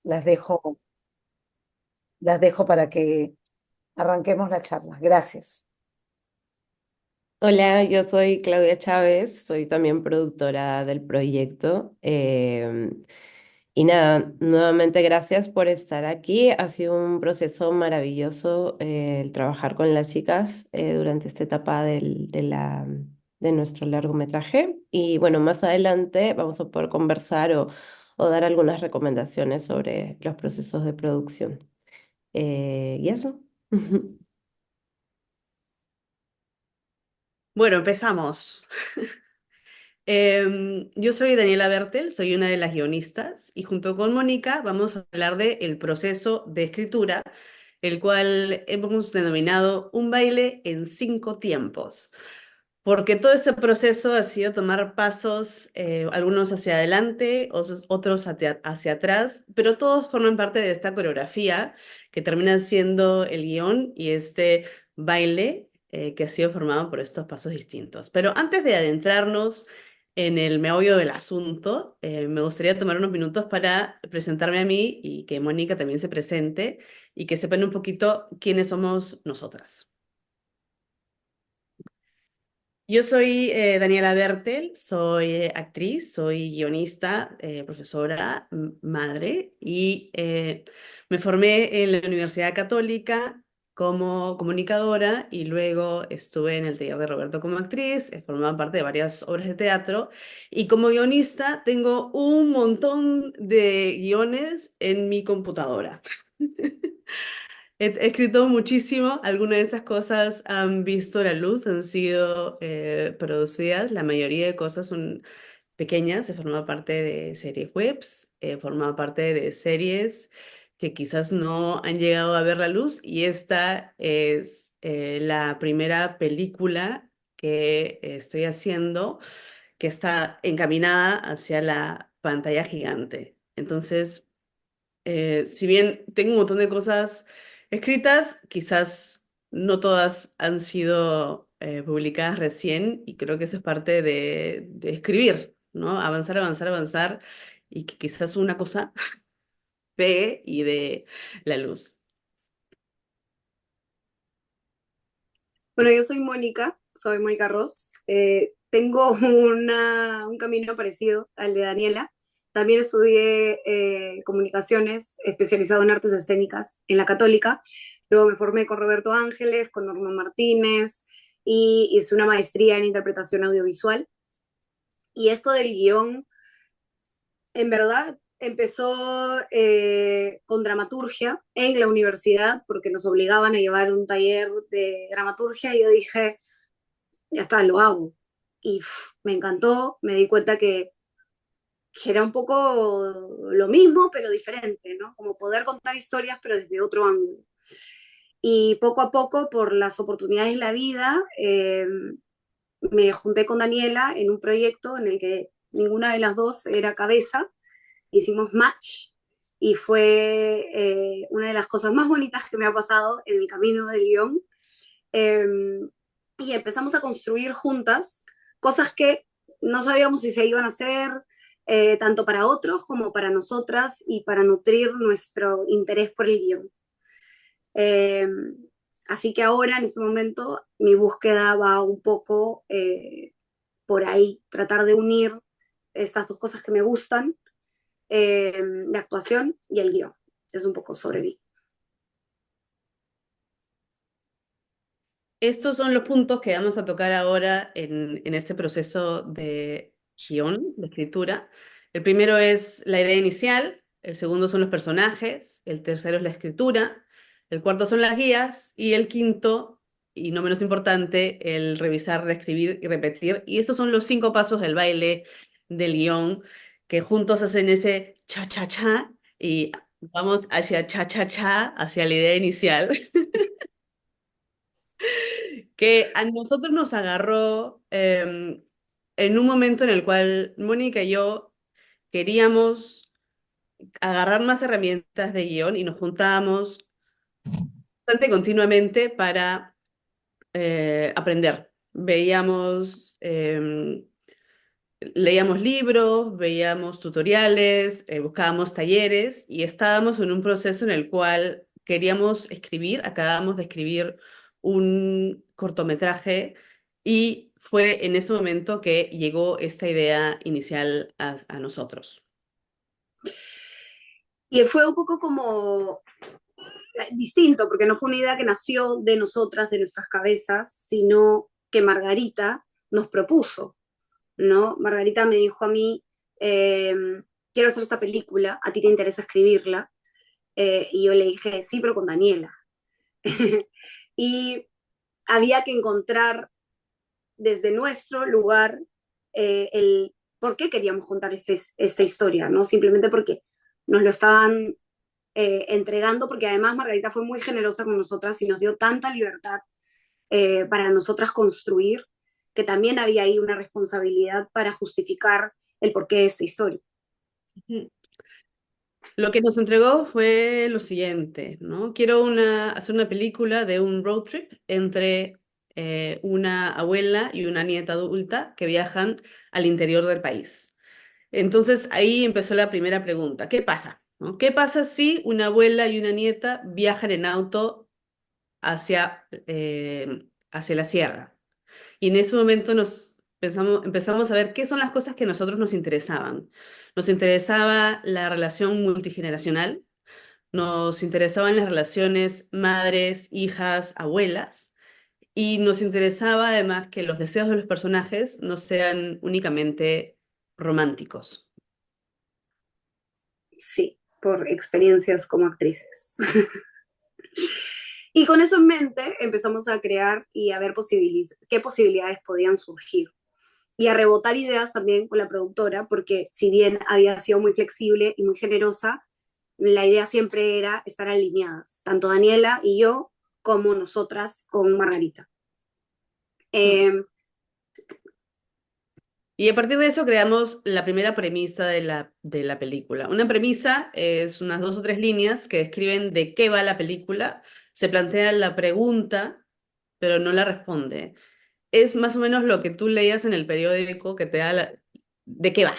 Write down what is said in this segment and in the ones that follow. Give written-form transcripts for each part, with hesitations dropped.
las dejo, las dejo para que arranquemos la charla. Gracias. Hola, yo soy Claudia Chávez, soy también productora del proyecto. Y nada, nuevamente gracias por estar aquí. Ha sido un proceso maravilloso el trabajar con las chicas durante esta etapa de nuestro largometraje. Y bueno, más adelante vamos a poder conversar o dar algunas recomendaciones sobre los procesos de producción. Y eso. Bueno, empezamos. Yo soy Daniela Bertel, soy una de las guionistas y junto con Mónica vamos a hablar de el proceso de escritura, el cual hemos denominado un baile en 5 tiempos, porque todo este proceso ha sido tomar pasos, algunos hacia adelante, otros hacia atrás, pero todos forman parte de esta coreografía que termina siendo el guión y este baile que ha sido formado por estos pasos distintos. Pero antes de adentrarnos en el meollo del asunto, me gustaría tomar unos minutos para presentarme a mí y que Mónica también se presente y que sepan un poquito quiénes somos nosotras. Yo soy Daniela Bertel, soy actriz, soy guionista, profesora, madre y me formé en la Universidad Católica como comunicadora y luego estuve en el taller de Roberto como actriz, he formado parte de varias obras de teatro y como guionista tengo un montón de guiones en mi computadora. He escrito muchísimo, algunas de esas cosas han visto la luz, han sido producidas, la mayoría de cosas son pequeñas, he formado parte de series webs, he formado parte de series que quizás no han llegado a ver la luz y esta es la primera película que estoy haciendo que está encaminada hacia la pantalla gigante. Entonces, si bien tengo un montón de cosas escritas, quizás no todas han sido publicadas recién y creo que eso es parte de escribir, ¿no? Avanzar, avanzar, avanzar y que quizás una cosa pegue y de la luz. Bueno, yo soy Mónica Ross. Tengo un camino parecido al de Daniela. También estudié comunicaciones, especializado en artes escénicas en la Católica. Luego me formé con Roberto Ángeles, con Norma Martínez y hice una maestría en interpretación audiovisual. Y esto del guión, en verdad, empezó con dramaturgia en la universidad porque nos obligaban a llevar un taller de dramaturgia y yo dije, ya está, lo hago. Y me encantó, me di cuenta que era un poco lo mismo, pero diferente, ¿no? Como poder contar historias, pero desde otro ángulo. Y poco a poco, por las oportunidades de la vida, me junté con Daniela en un proyecto en el que ninguna de las dos era cabeza, hicimos match y fue una de las cosas más bonitas que me ha pasado en el camino del guión. Eh, y empezamos a construir juntas cosas que no sabíamos si se iban a hacer, tanto para otros como para nosotras y para nutrir nuestro interés por el guión. Eh, Así que ahora, en este momento, mi búsqueda va un poco por ahí, tratar de unir estas dos cosas que me gustan, la actuación y el guión. Es un poco sobre mí. Estos son los puntos que vamos a tocar ahora en este proceso de guión, de escritura. El primero es la idea inicial, el segundo son los personajes, el tercero es la escritura, el cuarto son las guías y el quinto, y no menos importante, el revisar, reescribir y repetir. Y estos son los 5 pasos del baile del guión que juntos hacen ese cha-cha-cha y vamos hacia cha-cha-cha, hacia la idea inicial. Que a nosotros nos agarró en un momento en el cual Mónica y yo queríamos agarrar más herramientas de guión y nos juntábamos bastante continuamente para aprender. Veíamos leíamos libros, veíamos tutoriales, buscábamos talleres y estábamos en un proceso en el cual queríamos escribir, acabábamos de escribir un cortometraje y fue en ese momento que llegó esta idea inicial a nosotros. Y fue un poco como distinto, porque no fue una idea que nació de nosotras, de nuestras cabezas, sino que Margarita nos propuso, ¿no? Margarita me dijo a mí, eh, quiero hacer esta película, ¿a ti te interesa escribirla? Y yo le dije, sí, pero con Daniela. Y había que encontrar desde nuestro lugar el por qué queríamos contar esta historia, ¿no? Simplemente porque nos lo estaban entregando, porque además Margarita fue muy generosa con nosotras y nos dio tanta libertad para nosotras construir, que también había ahí una responsabilidad para justificar el porqué de esta historia. Lo que nos entregó fue lo siguiente, ¿no? Quiero hacer una película de un road trip entre una abuela y una nieta adulta que viajan al interior del país. Entonces ahí empezó la primera pregunta, ¿qué pasa? ¿No? ¿Qué pasa si una abuela y una nieta viajan en auto hacia la sierra? Y en ese momento empezamos a ver qué son las cosas que a nosotros nos interesaban. Nos interesaba la relación multigeneracional, nos interesaban las relaciones madres, hijas, abuelas, y nos interesaba además que los deseos de los personajes no sean únicamente románticos. Sí, por experiencias como actrices. Y con eso en mente empezamos a crear y a ver qué posibilidades podían surgir. Y a rebotar ideas también con la productora, porque si bien había sido muy flexible y muy generosa, la idea siempre era estar alineadas, tanto Daniela y yo como nosotras con Margarita. Eh, Y a partir de eso creamos la primera premisa de la película. Una premisa es unas 2 o 3 líneas que describen de qué va la película. Se plantea la pregunta, pero no la responde. Es más o menos lo que tú leías en el periódico que te da de qué va,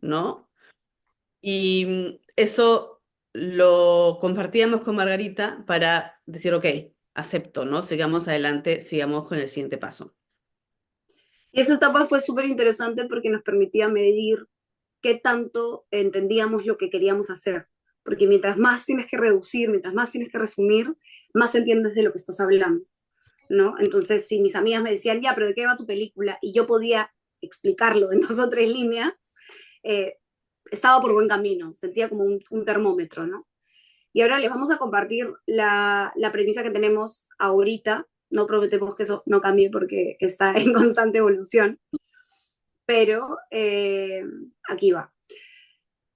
¿no? Y eso lo compartíamos con Margarita para decir, ok, acepto, ¿no? Sigamos adelante, sigamos con el siguiente paso. y esa etapa fue súper interesante porque nos permitía medir qué tanto entendíamos lo que queríamos hacer. Porque mientras más tienes que reducir, mientras más tienes que resumir, más entiendes de lo que estás hablando, ¿no? Entonces, si mis amigas me decían, ya, pero ¿de qué va tu película? Y yo podía explicarlo en 2 o 3 líneas, eh, estaba por buen camino, sentía como un termómetro, ¿no? Y ahora les vamos a compartir la premisa que tenemos ahorita. No prometemos que eso no cambie porque está en constante evolución, pero aquí va.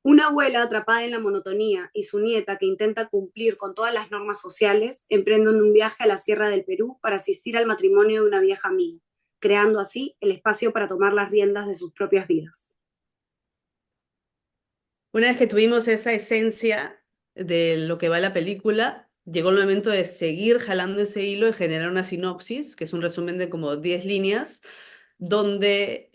Una abuela atrapada en la monotonía y su nieta que intenta cumplir con todas las normas sociales emprenden un viaje a la Sierra del Perú para asistir al matrimonio de una vieja amiga, creando así el espacio para tomar las riendas de sus propias vidas. Una vez que tuvimos esa esencia de lo que va la película, llegó el momento de seguir jalando ese hilo y generar una sinopsis, que es un resumen de como 10 líneas, donde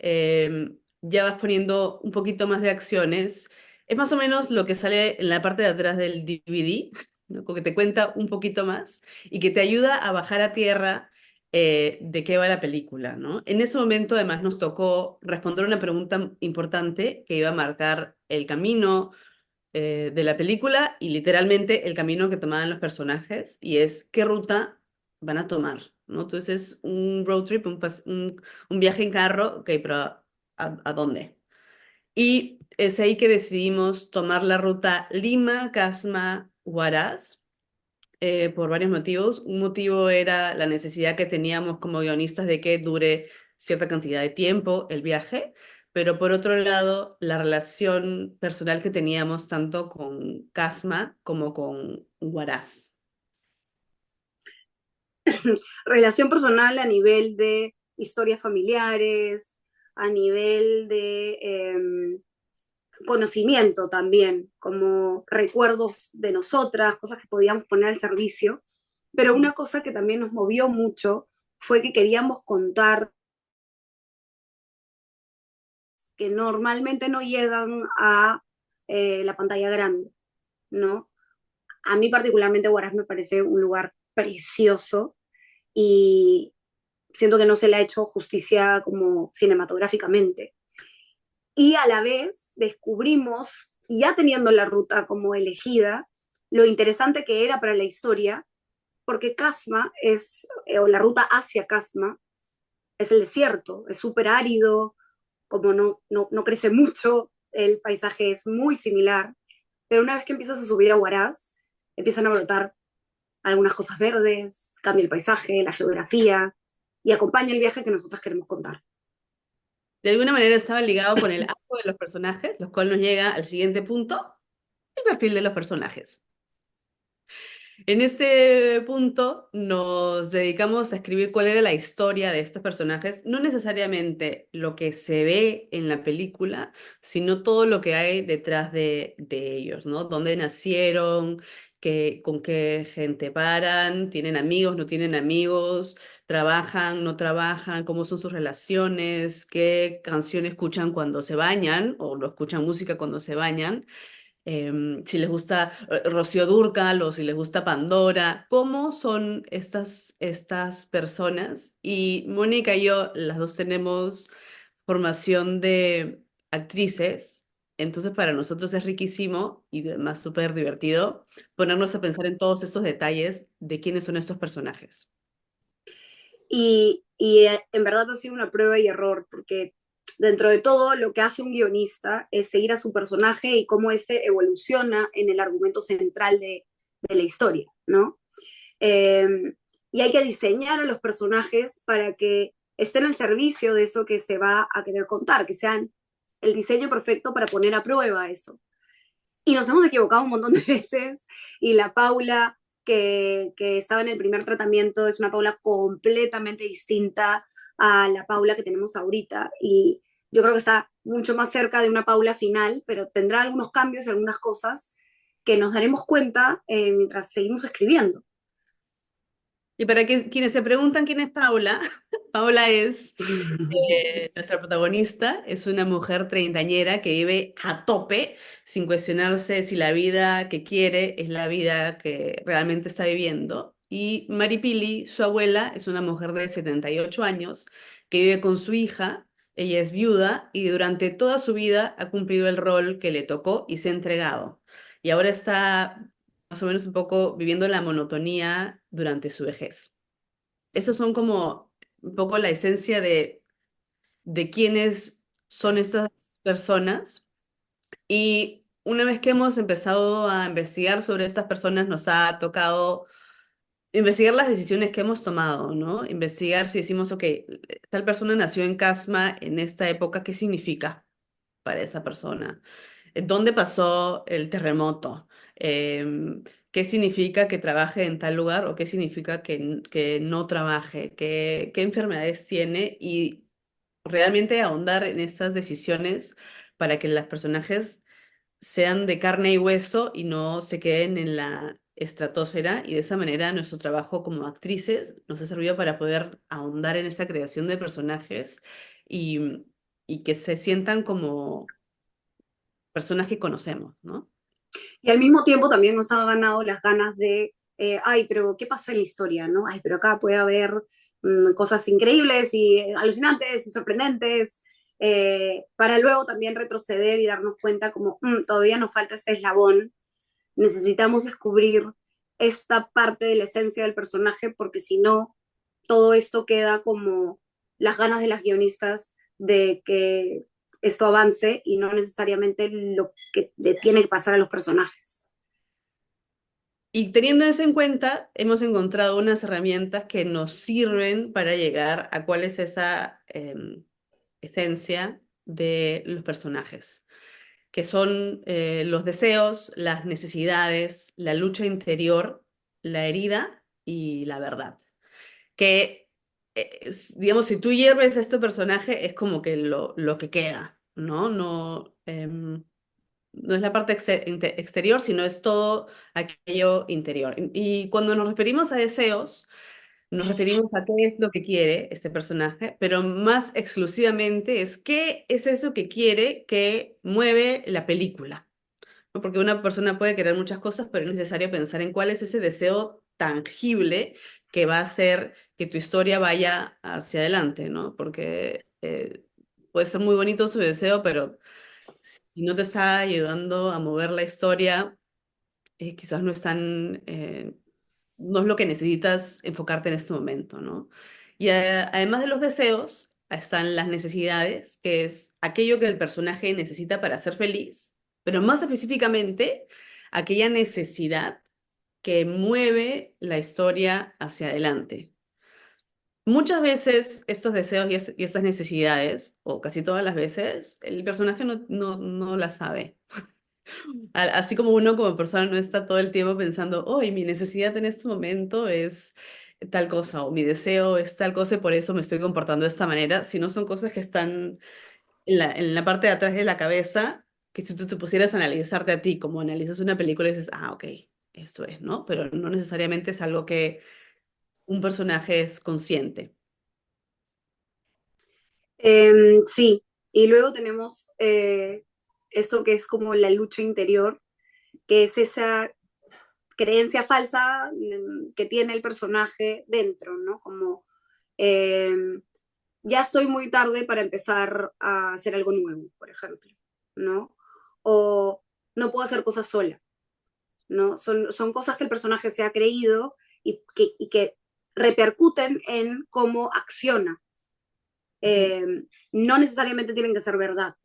ya vas poniendo un poquito más de acciones. Es más o menos lo que sale en la parte de atrás del DVD, ¿no? Como que te cuenta un poquito más y que te ayuda a bajar a tierra de qué va la película, ¿no? En ese momento además nos tocó responder una pregunta importante que iba a marcar el camino de la película y literalmente el camino que tomaban los personajes y es qué ruta van a tomar, ¿no? Entonces, un road trip, un viaje en carro, ok, pero ¿a dónde? Y es ahí que decidimos tomar la ruta Lima, Casma, Huaraz, por varios motivos. Un motivo era la necesidad que teníamos como guionistas de que dure cierta cantidad de tiempo el viaje, pero por otro lado, la relación personal que teníamos tanto con Casma como con Huaraz. Relación personal a nivel de historias familiares, a nivel de conocimiento también, como recuerdos de nosotras, cosas que podíamos poner al servicio. Pero una cosa que también nos movió mucho fue que queríamos contar que normalmente no llegan a la pantalla grande, ¿no? A mí particularmente Huaraz me parece un lugar precioso y siento que no se le ha hecho justicia como cinematográficamente. Y a la vez descubrimos, ya teniendo la ruta como elegida, lo interesante que era para la historia, porque Casma es, o la ruta hacia Casma, es el desierto, es súper árido, como no crece mucho, el paisaje es muy similar, pero una vez que empiezas a subir a Huaraz, empiezan a brotar algunas cosas verdes, cambia el paisaje, la geografía, y acompaña el viaje que nosotros queremos contar. De alguna manera estaba ligado con el arco de los personajes, lo cual nos llega al siguiente punto, el perfil de los personajes. En este punto nos dedicamos a escribir cuál era la historia de estos personajes, no necesariamente lo que se ve en la película, sino todo lo que hay detrás de ellos, ¿no? Dónde nacieron, con qué gente paran, tienen amigos, no tienen amigos, trabajan, no trabajan, cómo son sus relaciones, qué canción escuchan cuando se bañan o no escuchan música cuando se bañan, si les gusta Rocío Dúrcal o si les gusta Pandora, cómo son estas personas. Y Mónica y yo, las dos tenemos formación de actrices, entonces para nosotros es riquísimo y además súper divertido ponernos a pensar en todos estos detalles de quiénes son estos personajes. Y en verdad ha sido una prueba y error, porque dentro de todo lo que hace un guionista es seguir a su personaje y cómo éste evoluciona en el argumento central de la historia, ¿no? Eh, y hay que diseñar a los personajes para que estén al servicio de eso que se va a querer contar, que sean el diseño perfecto para poner a prueba eso. Y nos hemos equivocado un montón de veces y la Paula que estaba en el primer tratamiento es una Paula completamente distinta a la Paula que tenemos ahorita y yo creo que está mucho más cerca de una Paula final, pero tendrá algunos cambios y algunas cosas que nos daremos cuenta mientras seguimos escribiendo. Y para quienes se preguntan quién es Paula, Paula es nuestra protagonista, es una mujer treintañera que vive a tope, sin cuestionarse si la vida que quiere es la vida que realmente está viviendo. Y Maripili, su abuela, es una mujer de 78 años que vive con su hija. Ella es viuda y durante toda su vida ha cumplido el rol que le tocó y se ha entregado. Y ahora está más o menos un poco viviendo la monotonía durante su vejez. Esas son como un poco la esencia de quiénes son estas personas. Y una vez que hemos empezado a investigar sobre estas personas, nos ha tocado investigar las decisiones que hemos tomado, ¿no? Investigar si decimos, ok, tal persona nació en Casma en esta época, ¿qué significa para esa persona? ¿Dónde pasó el terremoto? ¿Qué significa que trabaje en tal lugar o qué significa que no trabaje? ¿Qué enfermedades tiene? Y realmente ahondar en estas decisiones para que los personajes sean de carne y hueso y no se queden en la estratosfera. Y de esa manera nuestro trabajo como actrices nos ha servido para poder ahondar en esa creación de personajes y, y que se sientan como personas que conocemos, ¿no? Y al mismo tiempo también nos ha ganado las ganas de, ay, pero ¿qué pasa en la historia? ¿No? Ay, pero acá puede haber cosas increíbles y alucinantes y sorprendentes, para luego también retroceder y darnos cuenta como todavía nos falta este eslabón, necesitamos descubrir esta parte de la esencia del personaje porque si no, todo esto queda como las ganas de las guionistas de que esto avance y no necesariamente lo que le tiene que pasar a los personajes. Y teniendo eso en cuenta, hemos encontrado unas herramientas que nos sirven para llegar a cuál es esa esencia de los personajes, que son los deseos, las necesidades, la lucha interior, la herida y la verdad. Que, digamos, si tú hierves a este personaje, es como que lo que queda, ¿no? No, no es la parte exterior, sino es todo aquello interior. Y cuando nos referimos a deseos, nos referimos a qué es lo que quiere este personaje, pero más exclusivamente es qué es eso que quiere que mueve la película, ¿no? Porque una persona puede querer muchas cosas, pero es necesario pensar en cuál es ese deseo tangible que va a hacer que tu historia vaya hacia adelante, ¿no? Porque puede ser muy bonito su deseo, pero si no te está ayudando a mover la historia, quizás no es lo que necesitas enfocarte en este momento, ¿no? Y además de los deseos, están las necesidades, que es aquello que el personaje necesita para ser feliz, pero más específicamente, aquella necesidad que mueve la historia hacia adelante. Muchas veces estos deseos y estas necesidades, o casi todas las veces, el personaje no las sabe. Así como uno como persona no está todo el tiempo pensando, hoy mi necesidad en este momento es tal cosa, o mi deseo es tal cosa y por eso me estoy comportando de esta manera, sino son cosas que están en la parte de atrás de la cabeza, que si tú te pusieras a analizarte a ti, como analizas una película y dices, ah, ok, esto es, ¿no? Pero no necesariamente es algo que un personaje es consciente. Sí, y luego tenemos eso que es como la lucha interior, que es esa creencia falsa que tiene el personaje dentro, ¿no? Como eh, ya estoy muy tarde para empezar a hacer algo nuevo, por ejemplo, ¿no? O no puedo hacer cosas sola, ¿no? Son cosas que el personaje se ha creído y que repercuten en cómo acciona. Ujú. Eh, no necesariamente tienen que ser verdad.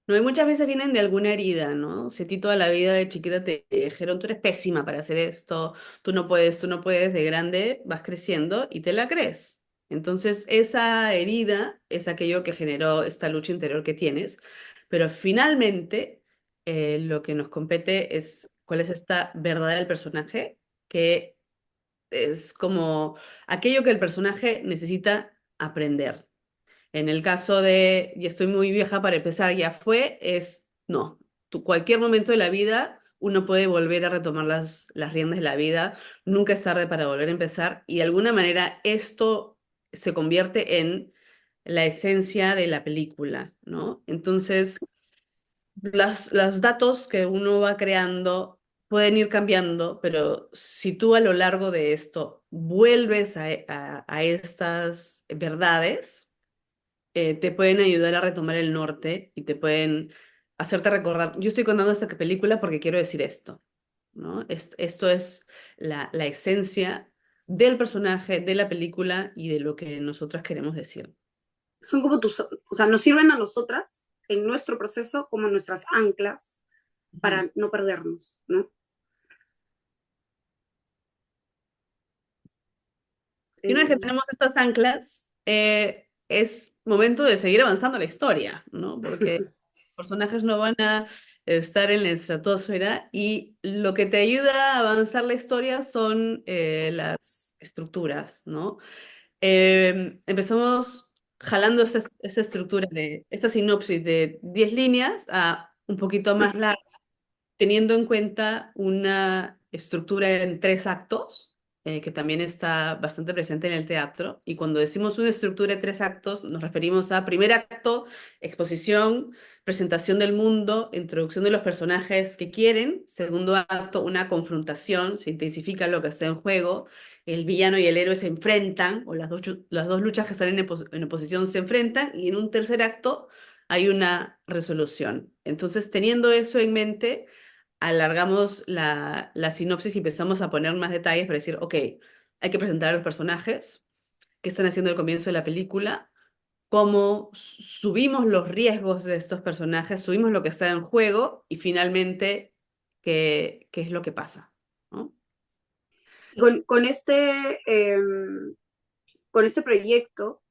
No, y muchas veces vienen de alguna herida, ¿no? Si a ti toda la vida de chiquita te dijeron, tú eres pésima para hacer esto, tú no puedes, de grande vas creciendo y te la crees. Entonces, esa herida es aquello que generó esta lucha interior que tienes, pero finalmente lo que nos compete es cuál es esta verdad del personaje, que es como aquello que el personaje necesita aprender. En el caso de, y estoy muy vieja para empezar, ya fue, es no. Cualquier momento de la vida uno puede volver a retomar las riendas de la vida, nunca es tarde para volver a empezar y de alguna manera esto se convierte en la esencia de la película, ¿no? Entonces, los datos que uno va creando pueden ir cambiando, pero si tú a lo largo de esto vuelves a estas verdades, te pueden ayudar a retomar el norte y te pueden hacerte recordar, yo estoy contando esta película porque quiero decir esto, ¿no? Esto es la esencia del personaje, de la película y de lo que nosotras queremos decir. Son como o sea, nos sirven a nosotras en nuestro proceso como nuestras anclas Ujú. para no perdernos, ¿no? Y una vez que Eh, tenemos estas anclas, es momento de seguir avanzando la historia, ¿no? Porque personajes no van a estar en la estratosfera y lo que te ayuda a avanzar la historia son las estructuras, ¿no? Empezamos jalando esa estructura de esta sinopsis de 10 líneas a un poquito más larga, teniendo en cuenta una estructura en 3 actos, que también está bastante presente en el teatro. Y cuando decimos una estructura de 3 actos, nos referimos a primer acto, exposición, presentación del mundo, introducción de los personajes que quieren. Segundo acto, una confrontación, se intensifica lo que está en juego. El villano y el héroe se enfrentan, o las dos luchas que están en oposición se enfrentan. Y en un tercer acto hay una resolución. Entonces, teniendo eso en mente, alargamos la sinopsis y empezamos a poner más detalles para decir, ok, hay que presentar a los personajes, qué están haciendo al comienzo de la película, cómo subimos los riesgos de estos personajes, subimos lo que está en juego y finalmente qué es lo que pasa, ¿no? con con este proyecto,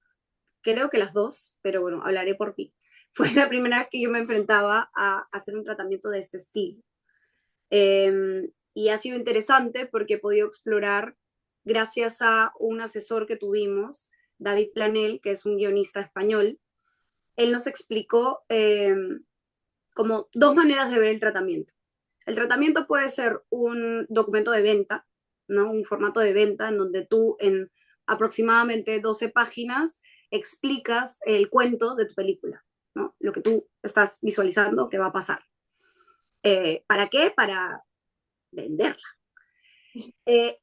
creo que las dos, pero bueno, hablaré por mí. Fue la primera vez que yo me enfrentaba a hacer un tratamiento de este estilo. Y ha sido interesante porque he podido explorar, gracias a un asesor que tuvimos, David Planel, que es un guionista español. Él nos explicó como dos maneras de ver el tratamiento. El tratamiento puede ser un documento de venta, ¿no? Un formato de venta en donde tú en aproximadamente 12 páginas explicas el cuento de tu película, ¿no? Lo que tú estás visualizando que va a pasar. ¿Para qué? Para venderla.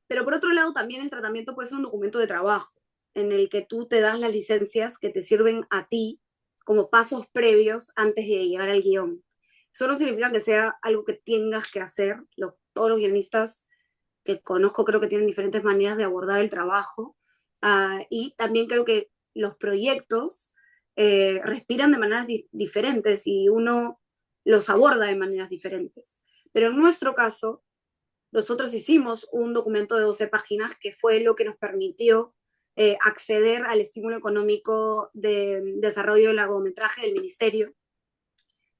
Pero por otro lado, también el tratamiento puede ser un documento de trabajo en el que tú te das las licencias que te sirven a ti como pasos previos antes de llegar al guión. Eso no significa que sea algo que tengas que hacer. Todos los guionistas que conozco creo que tienen diferentes maneras de abordar el trabajo. Y también creo que los proyectos respiran de maneras diferentes y uno los aborda de maneras diferentes. Pero en nuestro caso, nosotros hicimos un documento de 12 páginas que fue lo que nos permitió acceder al estímulo económico de desarrollo de largometraje del ministerio,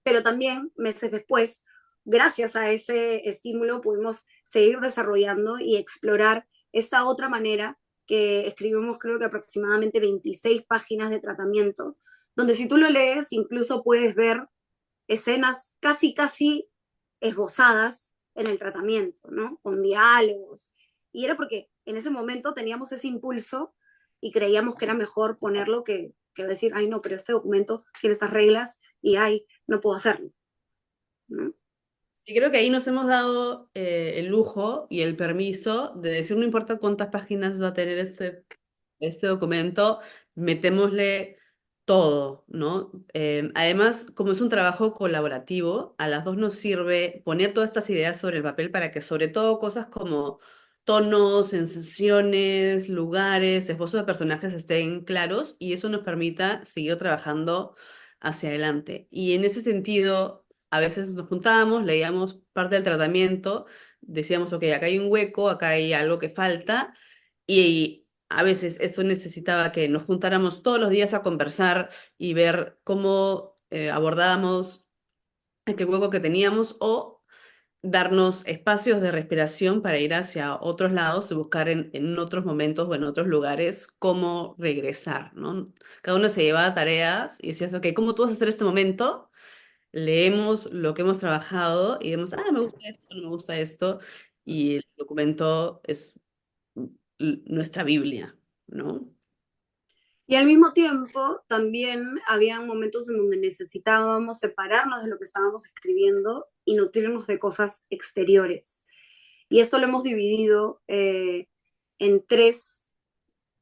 pero también meses después, gracias a ese estímulo, pudimos seguir desarrollando y explorar esta otra manera que escribimos creo que aproximadamente 26 páginas de tratamiento, donde si tú lo lees incluso puedes ver escenas casi esbozadas en el tratamiento, ¿no? Con diálogos. Y era porque en ese momento teníamos ese impulso y creíamos que era mejor ponerlo que decir, ay, no, pero este documento tiene estas reglas y, ay, no puedo hacerlo, ¿no? Y creo que ahí nos hemos dado el lujo y el permiso de decir, no importa cuántas páginas va a tener este documento, metémosle todo, ¿no? Además, como es un trabajo colaborativo, a las dos nos sirve poner todas estas ideas sobre el papel para que sobre todo cosas como tonos, sensaciones, lugares, esbozos de personajes estén claros y eso nos permita seguir trabajando hacia adelante. Y en ese sentido, a veces nos juntábamos, leíamos parte del tratamiento, decíamos, ok, acá hay un hueco, acá hay algo que falta y a veces eso necesitaba que nos juntáramos todos los días a conversar y ver cómo abordábamos aquel hueco que teníamos o darnos espacios de respiración para ir hacia otros lados y buscar en otros momentos o en otros lugares cómo regresar, ¿no? Cada uno se llevaba tareas y decías, ok, ¿cómo tú vas a hacer este momento? Leemos lo que hemos trabajado y vemos, me gusta esto, no me gusta esto, y el documento es nuestra Biblia, ¿no? Y al mismo tiempo, también había momentos en donde necesitábamos separarnos de lo que estábamos escribiendo y nutrirnos de cosas exteriores. Y esto lo hemos dividido en tres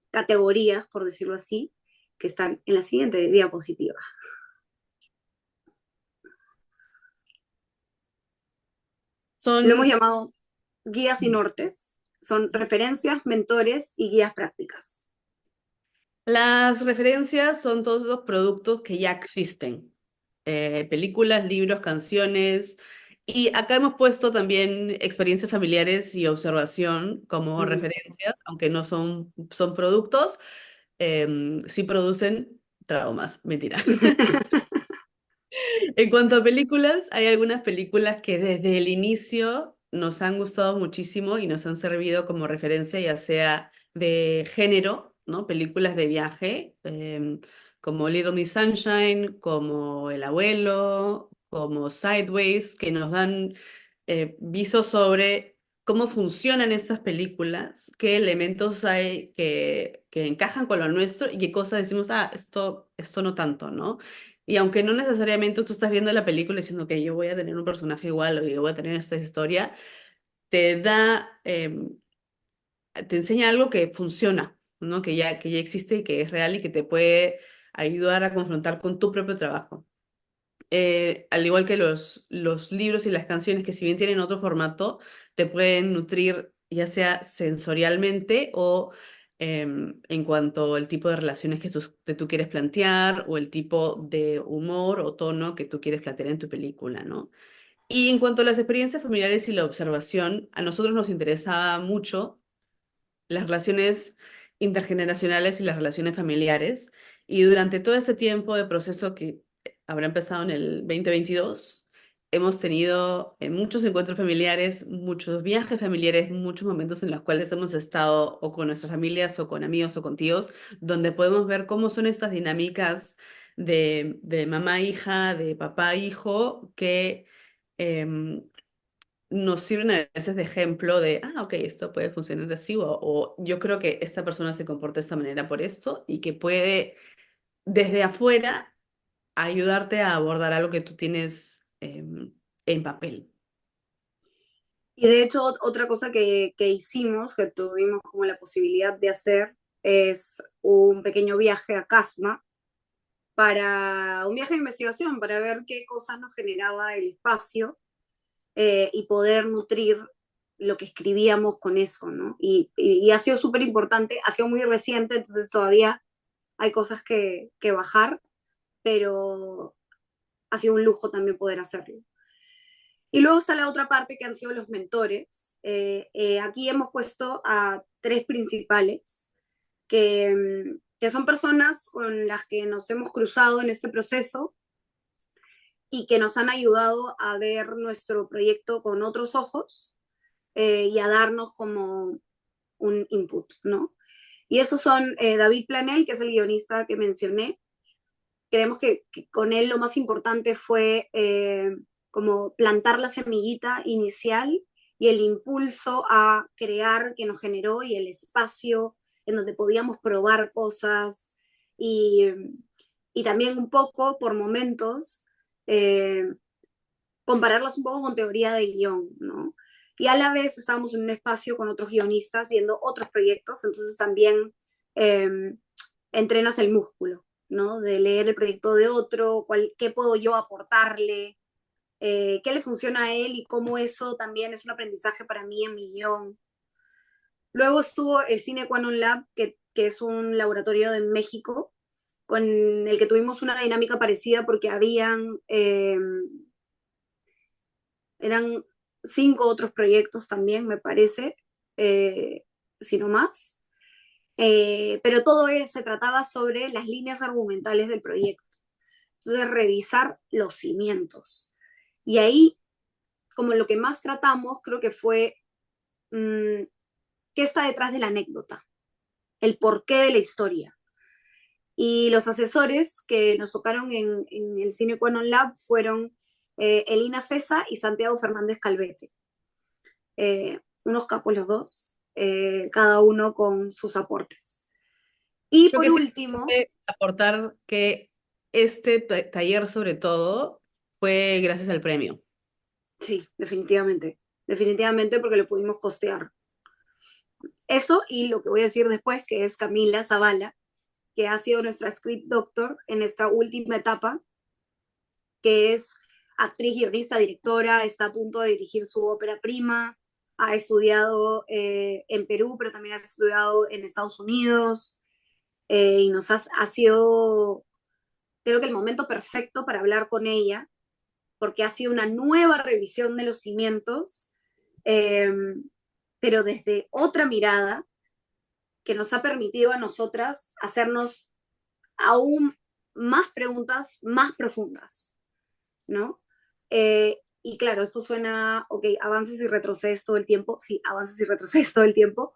categorías, por decirlo así, que están en la siguiente diapositiva. Lo hemos Son llamado guías y nortes. Son referencias, mentores y guías prácticas. las referencias, son todos los productos que ya existen, películas, libros, canciones, y acá hemos puesto también experiencias familiares y observación como referencias, aunque no son productos, sí producen traumas, mentira. En cuanto a películas, hay algunas películas que desde el inicio nos han gustado muchísimo y nos han servido como referencia, ya sea de género, ¿no? Películas de viaje, como Little Miss Sunshine, como El Abuelo, como Sideways, que nos dan visos sobre cómo funcionan estas películas, qué elementos hay que encajan con lo nuestro y qué cosas decimos, esto no tanto, ¿no? Y aunque no necesariamente tú estás viendo la película diciendo que yo voy a tener un personaje igual o yo voy a tener esta historia, te da, te enseña algo que funciona, ¿no? Que ya existe y que es real y que te puede ayudar a confrontar con tu propio trabajo. Al igual que los libros y las canciones, que si bien tienen otro formato, te pueden nutrir ya sea sensorialmente o en cuanto al tipo de relaciones que tú quieres plantear o el tipo de humor o tono que tú quieres plantear en tu película, ¿no? Y en cuanto a las experiencias familiares y la observación, a nosotros nos interesaba mucho las relaciones intergeneracionales y las relaciones familiares. Y durante todo este tiempo de proceso que habrá empezado en el 2022, hemos tenido muchos encuentros familiares, muchos viajes familiares, muchos momentos en los cuales hemos estado o con nuestras familias o con amigos o con tíos, donde podemos ver cómo son estas dinámicas de mamá-hija, de papá-hijo, que... em, nos sirven a veces de ejemplo de, ok, esto puede funcionar así, o yo creo que esta persona se comporta de esta manera por esto, y que puede desde afuera ayudarte a abordar algo que tú tienes en papel. Y de hecho, otra cosa que hicimos, que tuvimos como la posibilidad de hacer, es un pequeño viaje a Casma para un viaje de investigación, para ver qué cosas nos generaba el espacio y poder nutrir lo que escribíamos con eso, ¿no? Y ha sido súper importante, ha sido muy reciente, entonces todavía hay cosas que bajar, pero ha sido un lujo también poder hacerlo. Y luego está la otra parte que han sido los mentores. Aquí hemos puesto a tres principales, que son personas con las que nos hemos cruzado en este proceso y que nos han ayudado a ver nuestro proyecto con otros ojos y a darnos como un input, ¿no? Y esos son David Planel, que es el guionista que mencioné. Creemos que con él lo más importante fue como plantar la semillita inicial y el impulso a crear que nos generó y el espacio en donde podíamos probar cosas y, y también un poco por momentos eh, compararlas un poco con teoría de guión, ¿no? Y a la vez estábamos en un espacio con otros guionistas viendo otros proyectos, entonces también eh, entrenas el músculo, ¿no? De leer el proyecto de otro, qué puedo yo aportarle, qué le funciona a él y cómo eso también es un aprendizaje para mí en mi guión. Luego estuvo el Cine Quanon Lab, que es un laboratorio de México, con el que tuvimos una dinámica parecida porque eran 5 otros proyectos también, me parece, si no más. Pero todo se trataba sobre las líneas argumentales del proyecto. Entonces, revisar los cimientos. Y ahí, como lo que más tratamos, creo que fue qué está detrás de la anécdota, el porqué de la historia. Y los asesores que nos tocaron en el Cine Quanon Lab fueron Elina Fesa y Santiago Fernández Calvete. Unos capos los dos, cada uno con sus aportes. Y Creo por que sí último, puede aportar que este taller sobre todo fue gracias al premio. sí, definitivamente, definitivamente porque lo pudimos costear. Eso y lo que voy a decir después, que es Camila Zavala, que ha sido nuestra script doctor en esta última etapa, que es actriz, guionista, directora, está a punto de dirigir su ópera prima, ha estudiado en Perú, pero también ha estudiado en Estados Unidos, y ha sido, creo que el momento perfecto para hablar con ella, porque ha sido una nueva revisión de los cimientos, eh, pero desde otra mirada que nos ha permitido a nosotras hacernos aún más preguntas más profundas, ¿no? Y claro, esto suena, ok, avances y retrocedes todo el tiempo, sí, avances y retrocedes todo el tiempo,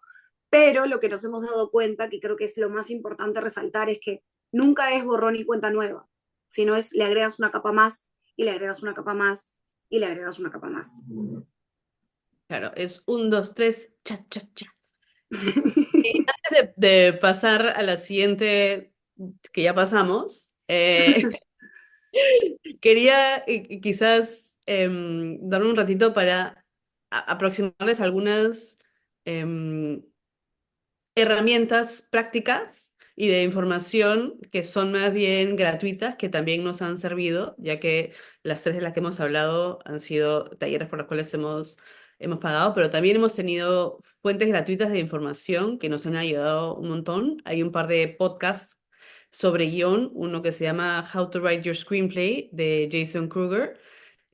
pero lo que nos hemos dado cuenta, que creo que es lo más importante resaltar, es que nunca es borrón y cuenta nueva, sino es le agregas una capa más y le agregas una capa más y le agregas una capa más. Claro, es un, dos, tres, cha, cha, cha. Antes de pasar a la siguiente, que ya pasamos, quería quizás darme un ratito para aproximarles algunas em, herramientas prácticas y de información que son más bien gratuitas, que también nos han servido, ya que las tres de las que hemos hablado han sido talleres por los cuales hemos pagado, pero también hemos tenido fuentes gratuitas de información que nos han ayudado un montón. Hay un par de podcasts sobre guión, uno que se llama How to Write Your Screenplay de Jason Kruger,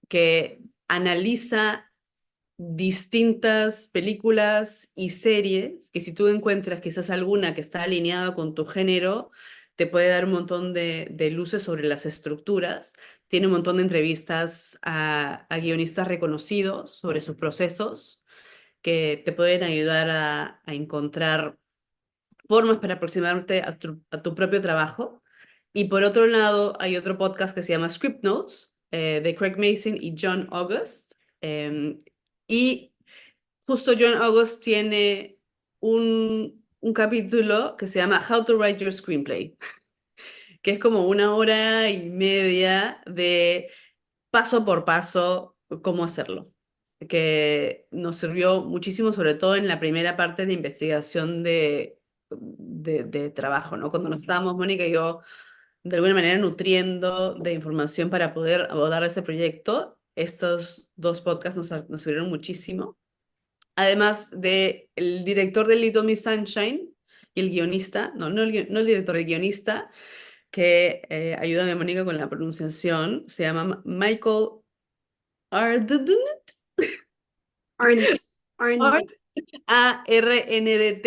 que analiza distintas películas y series que si tú encuentras quizás alguna que está alineada con tu género, te puede dar un montón de luces sobre las estructuras. Tiene un montón de entrevistas a guionistas reconocidos sobre sus procesos que te pueden ayudar a encontrar formas para aproximarte a tu propio trabajo. Y por otro lado, hay otro podcast que se llama Script Notes, de Craig Mason y John August. Y justo John August tiene un capítulo que se llama How to Write Your Screenplay, que es como 1 hora y media de paso por paso cómo hacerlo, que nos sirvió muchísimo, sobre todo en la primera parte de investigación de trabajo, ¿no? Cuando nos estábamos, Mónica y yo, de alguna manera nutriendo de información para poder abordar ese proyecto, estos dos podcasts nos sirvieron muchísimo. Además de el director de Little Miss Sunshine y el guionista, no el director, el guionista, que ayúdame, Mónica, con la pronunciación, se llama Michael Arndt, Arndt, Arndt. Arndt,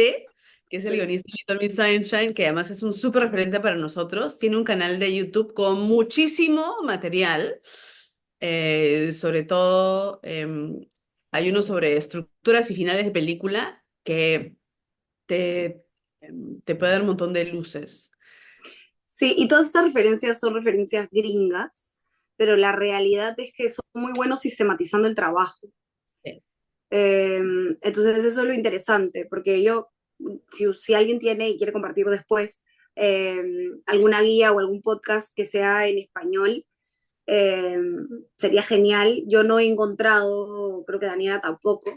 que es el Sí. guionista de Little Miss Sunshine, que además es un súper referente para nosotros. Tiene un canal de YouTube con muchísimo material, sobre todo hay uno sobre estructuras y finales de película que te, te puede dar un montón de luces. Sí, y todas estas referencias son referencias gringas, pero la realidad es que son muy buenos sistematizando el trabajo. Sí. Eh, entonces eso es lo interesante, porque yo, si alguien tiene y quiere compartir después eh, alguna guía o algún podcast que sea en español, eh, sería genial. Yo no he encontrado, creo que Daniela tampoco,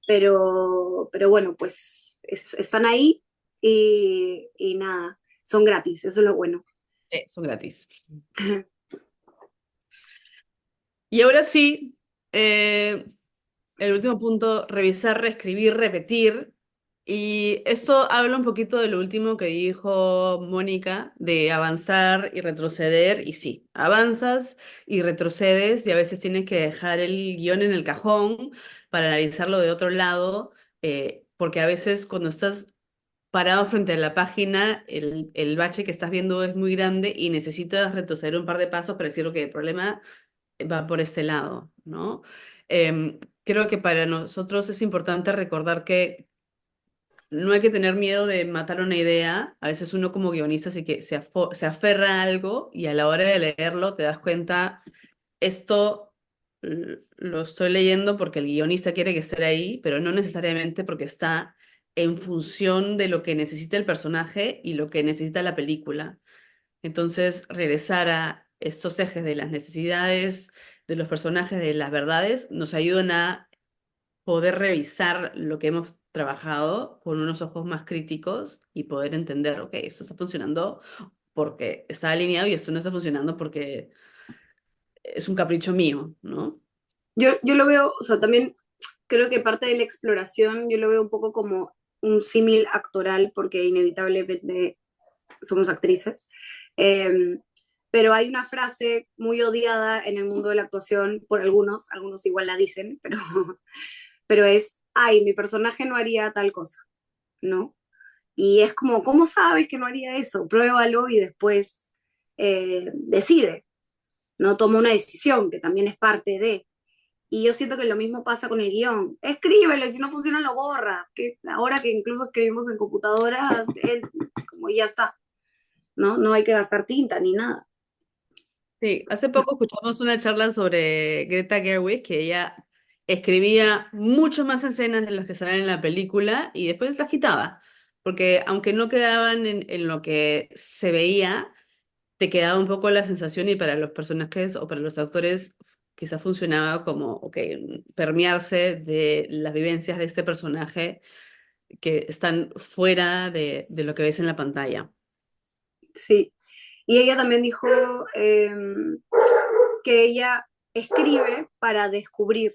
pero bueno, pues están ahí y nada, son gratis, eso es lo bueno. Son gratis. Y ahora sí, el último punto, revisar, reescribir, repetir. Y esto habla un poquito de lo último que dijo Mónica, de avanzar y retroceder. Y sí, avanzas y retrocedes y a veces tienes que dejar el guión en el cajón para analizarlo de otro lado, porque a veces cuando estás parado frente a la página, el bache que estás viendo es muy grande y necesitas retroceder un par de pasos para decir, ok, el problema va por este lado, ¿no? Creo que para nosotros es importante recordar que no hay que tener miedo de matar una idea. A veces uno como guionista se aferra a algo y a la hora de leerlo te das cuenta, esto lo estoy leyendo porque el guionista quiere que esté ahí, pero no necesariamente porque está en función de lo que necesita el personaje y lo que necesita la película. Entonces, regresar a estos ejes de las necesidades de los personajes, de las verdades, nos ayudan a poder revisar lo que hemos trabajado con unos ojos más críticos y poder entender, ok, esto está funcionando porque está alineado y esto no está funcionando porque es un capricho mío, ¿no? Yo lo veo, o sea, también creo que parte de la exploración yo lo veo un poco como un símil actoral, porque inevitablemente somos actrices. Eh, pero hay una frase muy odiada en el mundo de la actuación por algunos igual la dicen, pero es, ay, mi personaje no haría tal cosa, ¿no? Y es como, ¿cómo sabes que no haría eso? Pruébalo y después decide, ¿no? Toma una decisión, que también es parte de. Y yo siento que lo mismo pasa con el guión. Escríbelo y si no funciona lo borra. Que ahora que incluso escribimos en computadoras, como ya está, ¿no? No hay que gastar tinta ni nada. Sí, hace poco escuchamos una charla sobre Greta Gerwig, que ella escribía mucho más escenas de las que salen en la película y después las quitaba, porque aunque no quedaban en lo que se veía, te quedaba un poco la sensación y para los personajes o para los actores quizás funcionaba como, ok, permearse de las vivencias de este personaje que están fuera de lo que ves en la pantalla. Sí. Y ella también dijo que ella escribe para descubrir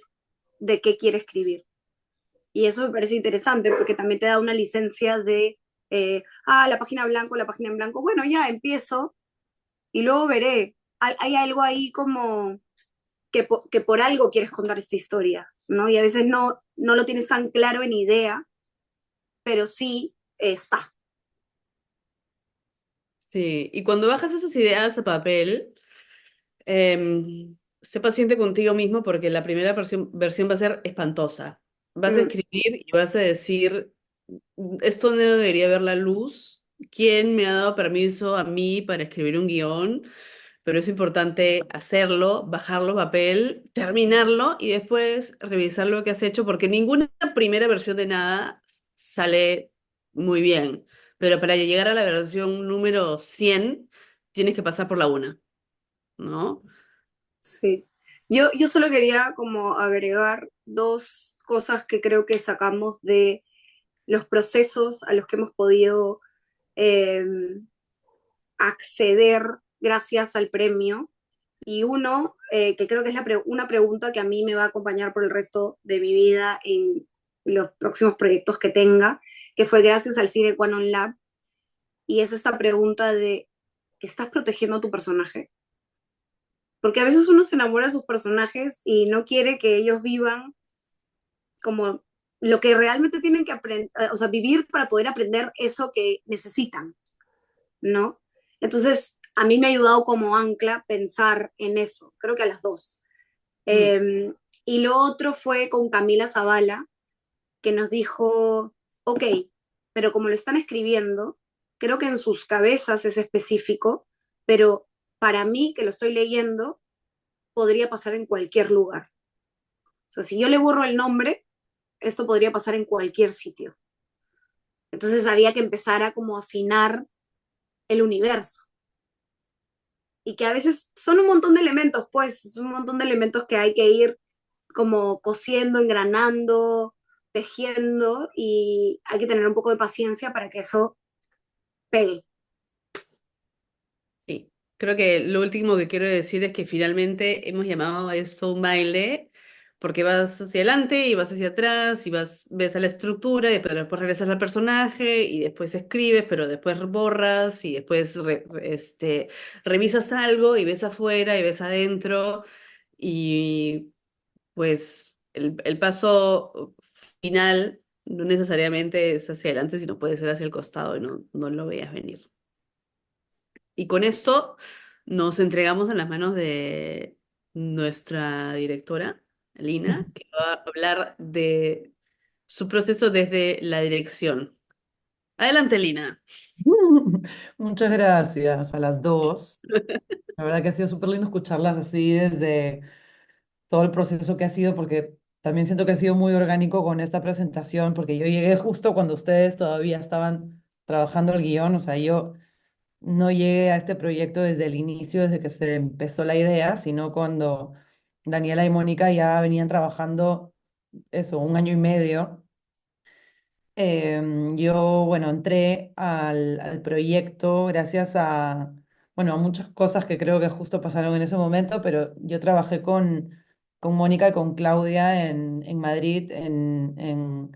de qué quiere escribir. Y eso me parece interesante porque también te da una licencia de, la página blanco, la página en blanco. Bueno, ya empiezo y luego veré. Hay algo ahí como que por algo quieres contar esta historia, ¿no? Y a veces no lo tienes tan claro en idea, pero sí está. Sí, y cuando bajas esas ideas a papel, sé paciente contigo mismo porque la primera versión va a ser espantosa. Vas a Mm, escribir y vas a decir, esto no debería ver la luz. ¿Quién me ha dado permiso a mí para escribir un guión? pero es importante hacerlo, bajarlo a papel, terminarlo y después revisar lo que has hecho, porque ninguna primera versión de nada sale muy bien, pero para llegar a la versión número 100 tienes que pasar por la una, ¿no? Sí. Yo solo quería como agregar dos cosas que creo que sacamos de los procesos a los que hemos podido eh, acceder gracias al premio. Y uno, que creo que es una pregunta que a mí me va a acompañar por el resto de mi vida en los próximos proyectos que tenga, que fue gracias al Cine Quanon Lab, y es esta pregunta de, ¿estás protegiendo a tu personaje? Porque a veces uno se enamora de sus personajes y no quiere que ellos vivan como lo que realmente tienen que aprender, o sea, vivir para poder aprender eso que necesitan, ¿no? Entonces, a mí me ha ayudado como ancla pensar en eso, creo que a las dos. Mm, Eh, y lo otro fue con Camila Zavala, que nos dijo, ok, pero como lo están escribiendo, creo que en sus cabezas es específico, pero para mí que lo estoy leyendo, podría pasar en cualquier lugar. O sea, si yo le borro el nombre, esto podría pasar en cualquier sitio. Entonces había que empezar a como afinar el universo. Y que a veces son un montón de elementos, pues, es un montón de elementos que hay que ir como cosiendo, engranando, tejiendo y hay que tener un poco de paciencia para que eso pegue. sí, creo que lo último que quiero decir es que finalmente hemos llamado a esto un baile, porque vas hacia adelante y vas hacia atrás y ves a la estructura y después regresas al personaje y después escribes, pero después borras y después revisas algo y ves afuera y ves adentro y pues el paso final no necesariamente es hacia adelante, sino puede ser hacia el costado y no lo veas venir. Y con esto nos entregamos en las manos de nuestra directora, Lina, que va a hablar de su proceso desde la dirección. Adelante, Lina. Muchas gracias a las dos. La verdad que ha sido súper lindo escucharlas así desde todo el proceso que ha sido, porque también siento que ha sido muy orgánico con esta presentación, porque yo llegué justo cuando ustedes todavía estaban trabajando el guión, o sea, yo no llegué a este proyecto desde el inicio, desde que se empezó la idea, sino cuando Daniela y Mónica ya venían trabajando eso, un año y medio. Yo, bueno, entré al proyecto gracias a, bueno, a muchas cosas que creo que justo pasaron en ese momento, pero yo trabajé con Mónica y con Claudia en Madrid en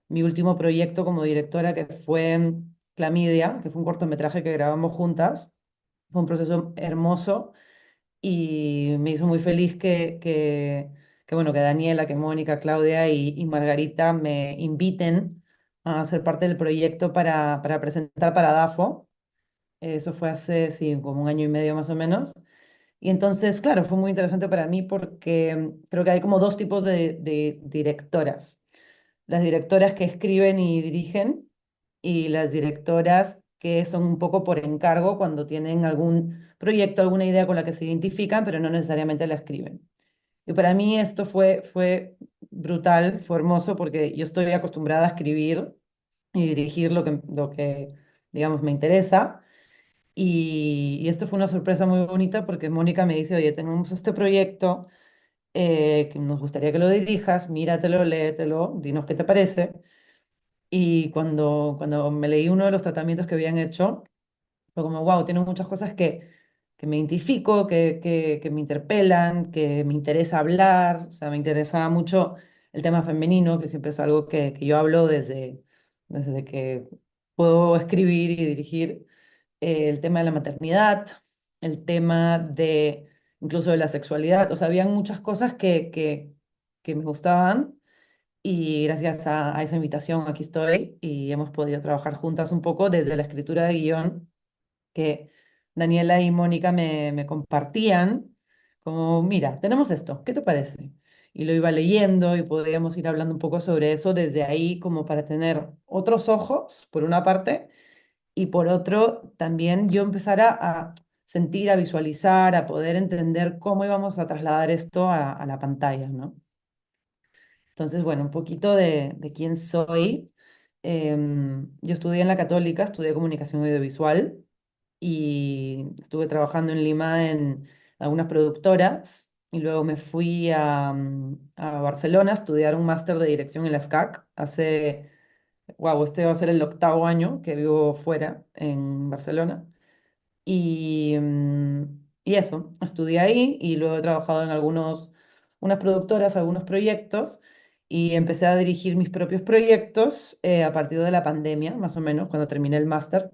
mi último proyecto como directora, que fue Clamidia, que fue un cortometraje que grabamos juntas. Fue un proceso hermoso y me hizo muy feliz que, bueno, que Daniela, que Mónica, Claudia y Margarita me inviten a ser parte del proyecto para presentar para DAFO. Eso fue hace, sí, como un año y medio más o menos. Y entonces, claro, fue muy interesante para mí porque creo que hay como dos tipos de directoras. Las directoras que escriben y dirigen y las directoras que son un poco por encargo cuando tienen algún proyecto, alguna idea con la que se identifican, pero no necesariamente la escriben. Y para mí esto fue brutal, fue hermoso porque yo estoy acostumbrada a escribir y dirigir lo que digamos, me interesa. Y esto fue una sorpresa muy bonita porque Mónica me dice, oye, tenemos este proyecto que nos gustaría que lo dirijas, míratelo, léetelo, dinos qué te parece. Y cuando me leí uno de los tratamientos que habían hecho, fue como, wow, tiene muchas cosas que me identifico, que me interpelan, que me interesa hablar, o sea, me interesa mucho el tema femenino, que siempre es algo que yo hablo desde que puedo escribir y dirigir, el tema de la maternidad, el tema de incluso de la sexualidad, o sea, habían muchas cosas que me gustaban y gracias a esa invitación aquí estoy y hemos podido trabajar juntas un poco desde la escritura de guión que Daniela y Mónica me compartían, como, mira, tenemos esto, ¿qué te parece? Y lo iba leyendo y podíamos ir hablando un poco sobre eso desde ahí como para tener otros ojos, por una parte, y por otro, también yo empezar a sentir, a visualizar, a poder entender cómo íbamos a trasladar esto a la pantalla, ¿no? Entonces, bueno, un poquito de quién soy. Yo estudié en la Católica, estudié comunicación audiovisual y estuve trabajando en Lima en algunas productoras y luego me fui a Barcelona a estudiar un máster de dirección en la SCAC. Wow, este va a ser el 8.º año que vivo fuera en Barcelona. Y eso, estudié ahí y luego he trabajado en unas productoras, algunos proyectos y empecé a dirigir mis propios proyectos a partir de la pandemia, más o menos, cuando terminé el máster.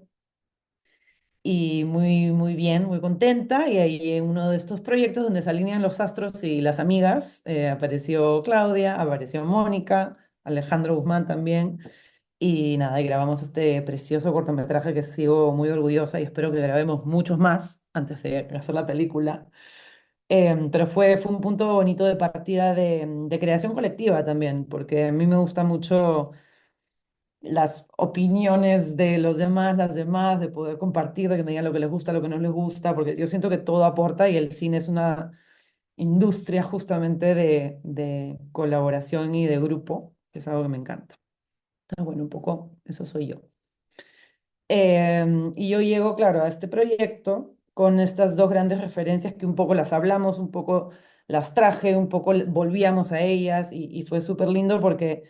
Y muy, muy bien, muy contenta. Y ahí en uno de estos proyectos donde se alinean los astros y las amigas, apareció Claudia, apareció Mónica, Alejandro Guzmán también. Y nada, y grabamos este precioso cortometraje que sigo muy orgullosa y espero que grabemos muchos más antes de hacer la película. Pero fue un punto bonito de partida de creación colectiva también, porque a mí me gusta mucho las opiniones de los demás, las demás, de poder compartir, de que me digan lo que les gusta, lo que no les gusta, porque yo siento que todo aporta y el cine es una industria justamente de colaboración y de grupo, que es algo que me encanta. Entonces, bueno, un poco eso soy yo. Y yo llego, claro, a este proyecto con estas dos grandes referencias que un poco las hablamos, un poco las traje, un poco volvíamos a ellas y fue súper lindo porque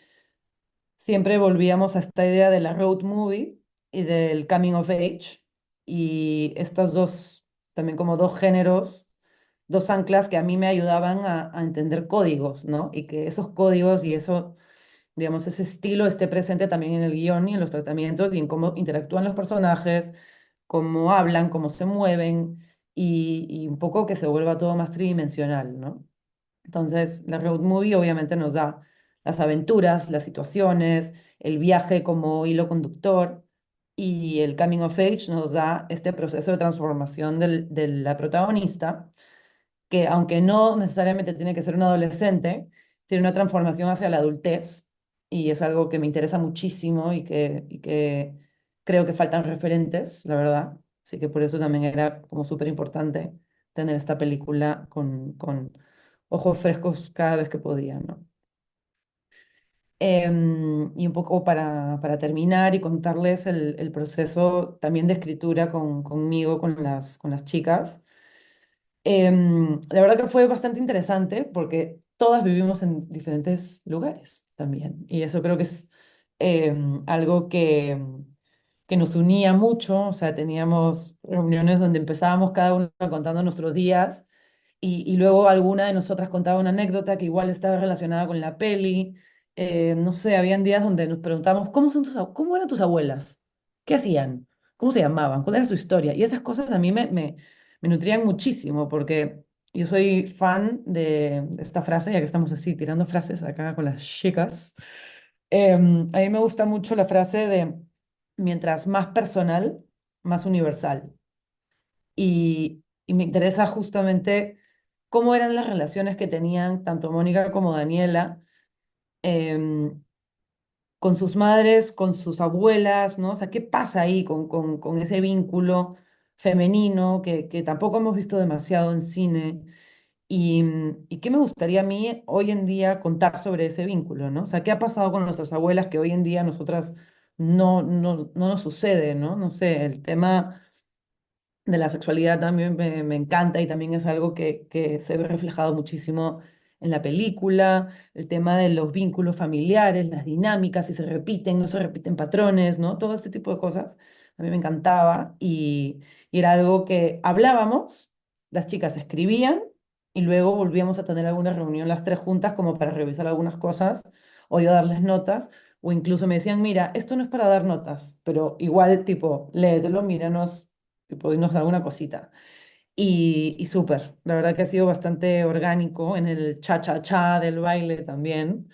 siempre volvíamos a esta idea de la road movie y del coming of age y estas dos, también como dos géneros, dos anclas que a mí me ayudaban a entender códigos, ¿no? Y que esos códigos y eso, digamos, ese estilo esté presente también en el guión y en los tratamientos y en cómo interactúan los personajes, cómo hablan, cómo se mueven y un poco que se vuelva todo más tridimensional, ¿no? Entonces, la road movie obviamente nos da las aventuras, las situaciones, el viaje como hilo conductor y el coming of age nos da este proceso de transformación de la protagonista, que aunque no necesariamente tiene que ser un adolescente, tiene una transformación hacia la adultez y es algo que me interesa muchísimo y que creo que faltan referentes, la verdad. Así que por eso también era como súper importante tener esta película con ojos frescos cada vez que podía, ¿no? Y un poco para terminar y contarles el proceso también de escritura conmigo, con las chicas. La verdad que fue bastante interesante porque todas vivimos en diferentes lugares también. Y eso creo que es algo que nos unía mucho. O sea, teníamos reuniones donde empezábamos cada uno contando nuestros días y luego alguna de nosotras contaba una anécdota que igual estaba relacionada con la peli. No sé, habían días donde nos preguntábamos, ¿cómo eran tus abuelas? ¿Qué hacían? ¿Cómo se llamaban? ¿Cuál era su historia? Y esas cosas a mí me nutrían muchísimo porque yo soy fan de esta frase, ya que estamos así tirando frases acá con las chicas. A mí me gusta mucho la frase de mientras más personal, más universal. Y me interesa justamente cómo eran las relaciones que tenían tanto Mónica como Daniela em, con sus madres, con sus abuelas, ¿no? O sea, ¿qué pasa ahí con ese vínculo femenino que tampoco hemos visto demasiado en cine? Y qué me gustaría a mí hoy en día contar sobre ese vínculo, ¿no? O sea, ¿qué ha pasado con nuestras abuelas que hoy en día nosotras no nos sucede, ¿no? No sé, el tema de la sexualidad también me encanta y también es algo que se ve reflejado muchísimo en la película, el tema de los vínculos familiares, las dinámicas, si se repiten, no se repiten patrones, ¿no? Todo este tipo de cosas a mí me encantaba y era algo que hablábamos, las chicas escribían y luego volvíamos a tener alguna reunión las tres juntas como para revisar algunas cosas o yo darles notas. O incluso me decían, mira, esto no es para dar notas, pero igual, tipo, léetelo, míranos tipo, irnos a alguna cosita. Y súper, la verdad que ha sido bastante orgánico en el cha-cha-cha del baile también.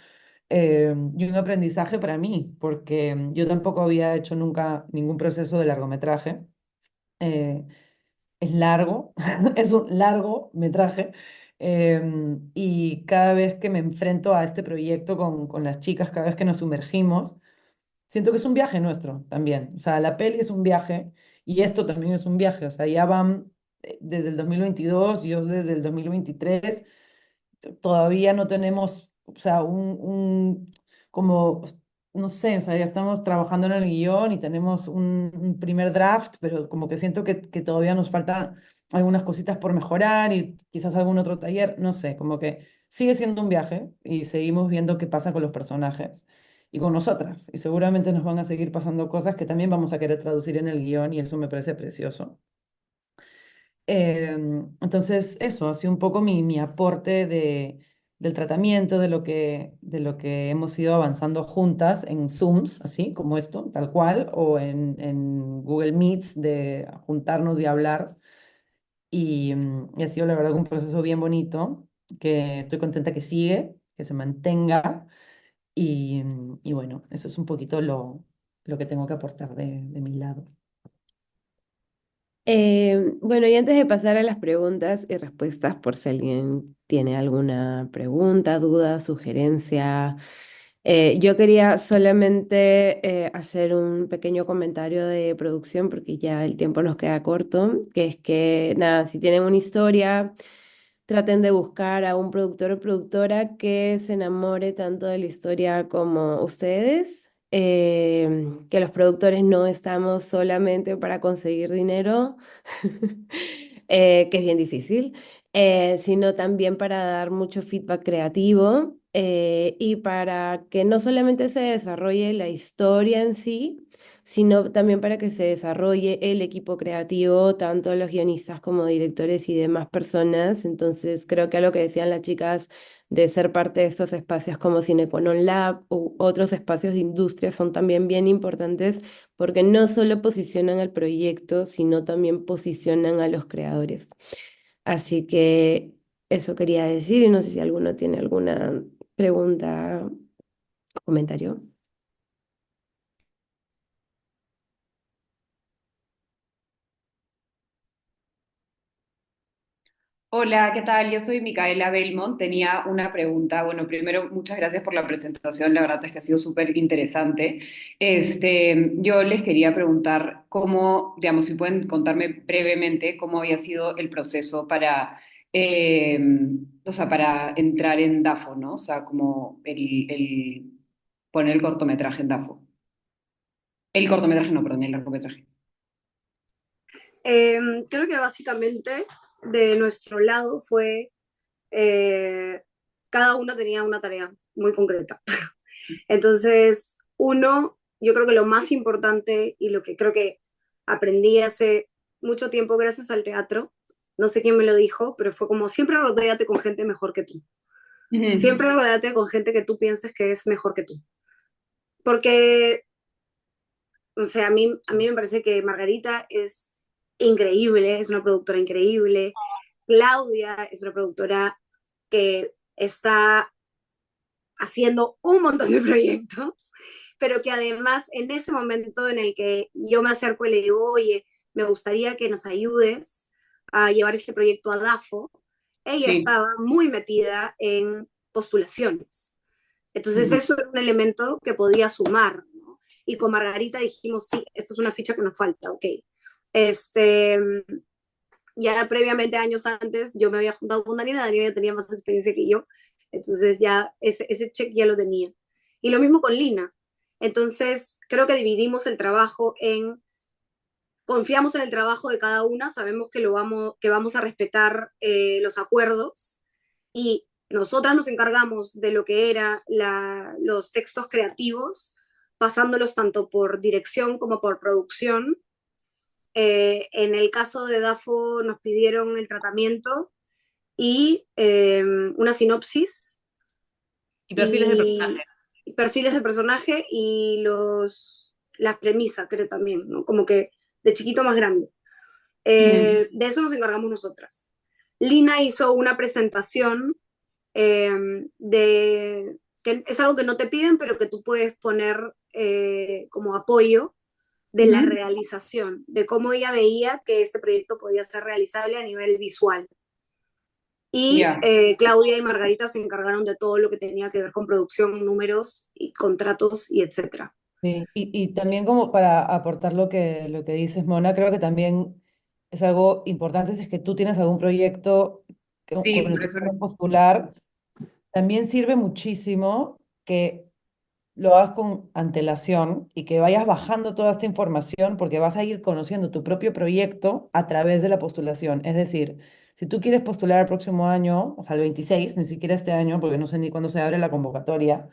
Y un aprendizaje para mí, porque yo tampoco había hecho nunca ningún proceso de largometraje. Eh, es largo, es un largo metraje. Y cada vez que me enfrento a este proyecto con las chicas, cada vez que nos sumergimos, siento que es un viaje nuestro también. O sea, la peli es un viaje y esto también es un viaje. O sea, ya van desde el 2022, yo desde el 2023, todavía no tenemos, o sea, como, no sé, o sea, ya estamos trabajando en el guión y tenemos un primer draft, pero como que siento que todavía nos falta algunas cositas por mejorar y quizás algún otro taller, no sé, como que sigue siendo un viaje y seguimos viendo qué pasa con los personajes y con nosotras. Y seguramente nos van a seguir pasando cosas que también vamos a querer traducir en el guión y eso me parece precioso. Entonces, eso ha sido un poco mi aporte del tratamiento, de lo que hemos ido avanzando juntas en Zooms, así como esto, tal cual, o en Google Meets de juntarnos y hablar. Y ha sido la verdad un proceso bien bonito, que estoy contenta que sigue, que se mantenga. Y bueno, eso es un poquito lo que tengo que aportar de mi lado. Bueno, y antes de pasar a las preguntas y respuestas, por si alguien tiene alguna pregunta, duda, sugerencia, yo quería solamente hacer un pequeño comentario de producción porque ya el tiempo nos queda corto, que es que, nada, si tienen una historia, traten de buscar a un productor o productora que se enamore tanto de la historia como ustedes, que los productores no estamos solamente para conseguir dinero, que es bien difícil, sino también para dar mucho feedback creativo y para que no solamente se desarrolle la historia en sí, sino también para que se desarrolle el equipo creativo, tanto los guionistas como directores y demás personas. Entonces, creo que a lo que decían las chicas de ser parte de estos espacios como Cineconon Lab u otros espacios de industria son también bien importantes porque no solo posicionan al proyecto, sino también posicionan a los creadores. Así que eso quería decir y no sé si alguno tiene alguna pregunta o comentario. Hola, ¿qué tal? Yo soy Micaela Belmont. Tenía una pregunta. Bueno, primero, muchas gracias por la presentación. La verdad es que ha sido súper interesante. Yo les quería preguntar cómo, digamos, si pueden contarme brevemente cómo había sido el proceso eh, o sea, para entrar en DAFO, ¿no? O sea, como el poner el cortometraje en DAFO. El cortometraje, no, perdón, el largometraje. Creo que básicamente de nuestro lado fue, eh, cada uno tenía una tarea muy concreta. Entonces, uno, yo creo que lo más importante y lo que creo que aprendí hace mucho tiempo gracias al teatro, no sé quién me lo dijo, pero fue como siempre rodéate con gente mejor que tú. Ujú. Siempre rodéate con gente que tú pienses que es mejor que tú. Porque, o sea, a mí me parece que Margarita es increíble, es una productora increíble. Claudia es una productora que está haciendo un montón de proyectos, pero que además en ese momento en el que yo me acerco y le digo, oye, me gustaría que nos ayudes a llevar este proyecto a DAFO, ella Sí. estaba muy metida en postulaciones. Entonces Ujú. eso era un elemento que podía sumar, ¿no? Y con Margarita dijimos, sí, esta es una ficha que nos falta, ok. Este, ya previamente, años antes, yo me había juntado con Daniela, Daniela tenía más experiencia que yo, entonces ya ese check ya lo tenía. Y lo mismo con Lina. Entonces, creo que dividimos el trabajo en, confiamos en el trabajo de cada una, sabemos que vamos a respetar los acuerdos y nosotras nos encargamos de lo que eran los textos creativos, pasándolos tanto por dirección como por producción. En el caso de DAFO nos pidieron el tratamiento y una sinopsis Y perfiles de personaje. y perfiles de personaje y las premisas, creo también, ¿no? Como que de chiquito más grande. Ujú. De eso nos encargamos nosotras. Lina hizo una presentación que es algo que no te piden, pero que tú puedes poner como apoyo de la Ujú. realización, de cómo ella veía que este proyecto podía ser realizable a nivel visual. Y Ya. Claudia y Margarita se encargaron de todo lo que tenía que ver con producción, números y contratos y etcétera. Sí, y también como para aportar lo que dices, Mona, creo que también es algo importante, si es que tú tienes algún proyecto Sí, con el por que eso. quieras postular, también sirve muchísimo que lo hagas con antelación y que vayas bajando toda esta información porque vas a ir conociendo tu propio proyecto a través de la postulación. Es decir, si tú quieres postular el próximo año, o sea, el 26, ni siquiera este año, porque no sé ni cuándo se abre la convocatoria,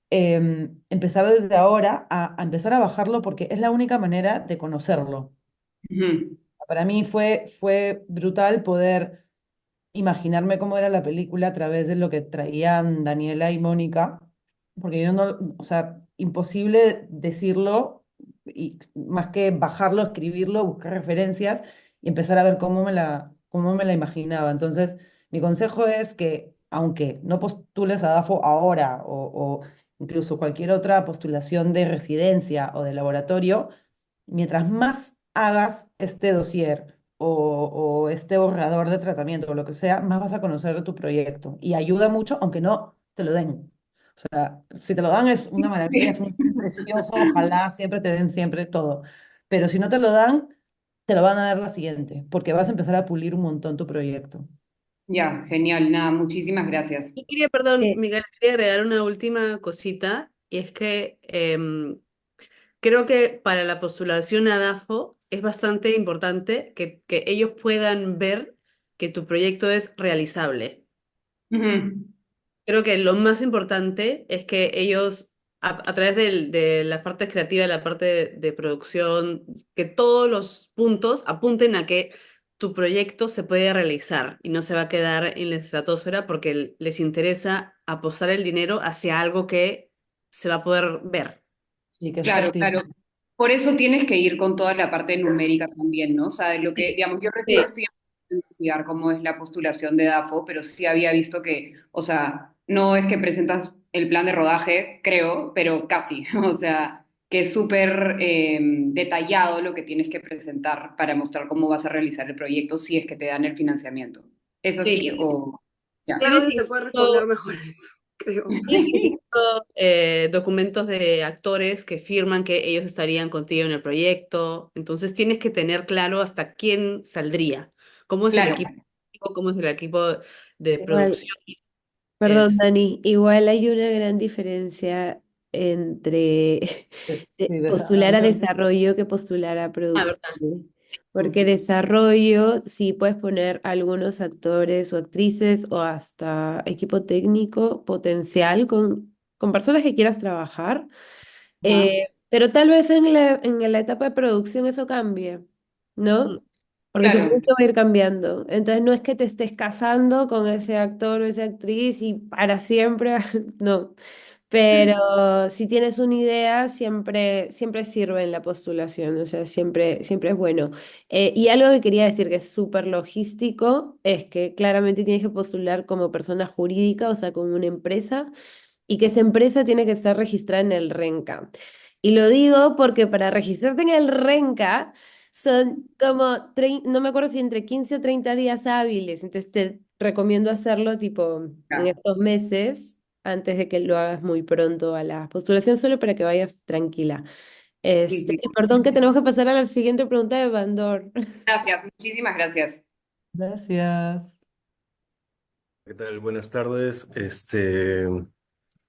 empezar desde ahora a empezar a bajarlo porque es la única manera de conocerlo. Ujú. Para mí fue brutal poder imaginarme cómo era la película a través de lo que traían Daniela y Mónica, porque yo no, o sea, imposible decirlo, y más que bajarlo, escribirlo, buscar referencias y empezar a ver cómo me la imaginaba. Entonces, mi consejo es que, aunque no postules a DAFO ahora o incluso cualquier otra postulación de residencia o de laboratorio, mientras más hagas este dossier o este borrador de tratamiento o lo que sea, más vas a conocer de tu proyecto. Y ayuda mucho, aunque no te lo den. O sea, si te lo dan es una maravilla, es un precioso, ojalá siempre te den siempre todo. Pero si no te lo dan, te lo van a dar la siguiente, porque vas a empezar a pulir un montón tu proyecto. Ya, genial, nada, muchísimas gracias. Yo quería, perdón, Sí. Miguel, quería agregar una última cosita, y es que creo que para la postulación a DAFO es bastante importante que ellos puedan ver que tu proyecto es realizable. Ujú. Creo que lo más importante es que ellos, a través de la parte creativa, la parte de producción, que todos los puntos apunten a que tu proyecto se puede realizar y no se va a quedar en la estratosfera porque les interesa apostar el dinero hacia algo que se va a poder ver. Sí, que es Claro, factible. claro. Por eso tienes que ir con toda la parte numérica también, ¿no? O sea, de lo que, Sí, digamos, yo recién sí, estoy empezando a investigar cómo es la postulación de DAFO, pero sí había visto que, o sea, no es que presentas el plan de rodaje, creo, pero casi. O sea, que es súper detallado lo que tienes que presentar para mostrar cómo vas a realizar el proyecto si es que te dan el financiamiento. ¿Es sí. así o ya? Tienes Claudia te puede responder incluso, mejor eso, creo. tienes incluso, documentos de actores que firman que ellos estarían contigo en el proyecto. Entonces tienes que tener claro hasta quién saldría, cómo es el Claro, equipo, cómo es el equipo de Igual, producción. perdón, Es, Dani, igual hay una gran diferencia entre Sí, postular a desarrollo. desarrollo que postular a ¿verdad? producción. Mm. Porque desarrollo sí puedes poner algunos actores o actrices o hasta equipo técnico potencial con personas que quieras trabajar. Ajá. Pero tal vez en la etapa de producción eso cambie, Ujú. ¿no? Porque tu claro. proyecto va a ir cambiando. Entonces no es que te estés casando con ese actor o esa actriz y para siempre, no. Pero si tienes una idea, siempre sirve en la postulación, o sea, siempre es bueno. Y algo que quería decir que es súper logístico es que claramente tienes que postular como persona jurídica, o sea, como una empresa, y que esa empresa tiene que estar registrada en el RENCA. Y lo digo porque para registrarte en el RENCA son como, no me acuerdo si entre 15 o 30 días hábiles, entonces te recomiendo hacerlo tipo en Ya. estos meses antes de que lo hagas muy pronto a la postulación, solo para que vayas tranquila. Sí, sí. Y perdón que tenemos que pasar a la siguiente pregunta de Bandor. Gracias, muchísimas gracias. Gracias. ¿Qué tal? Buenas tardes.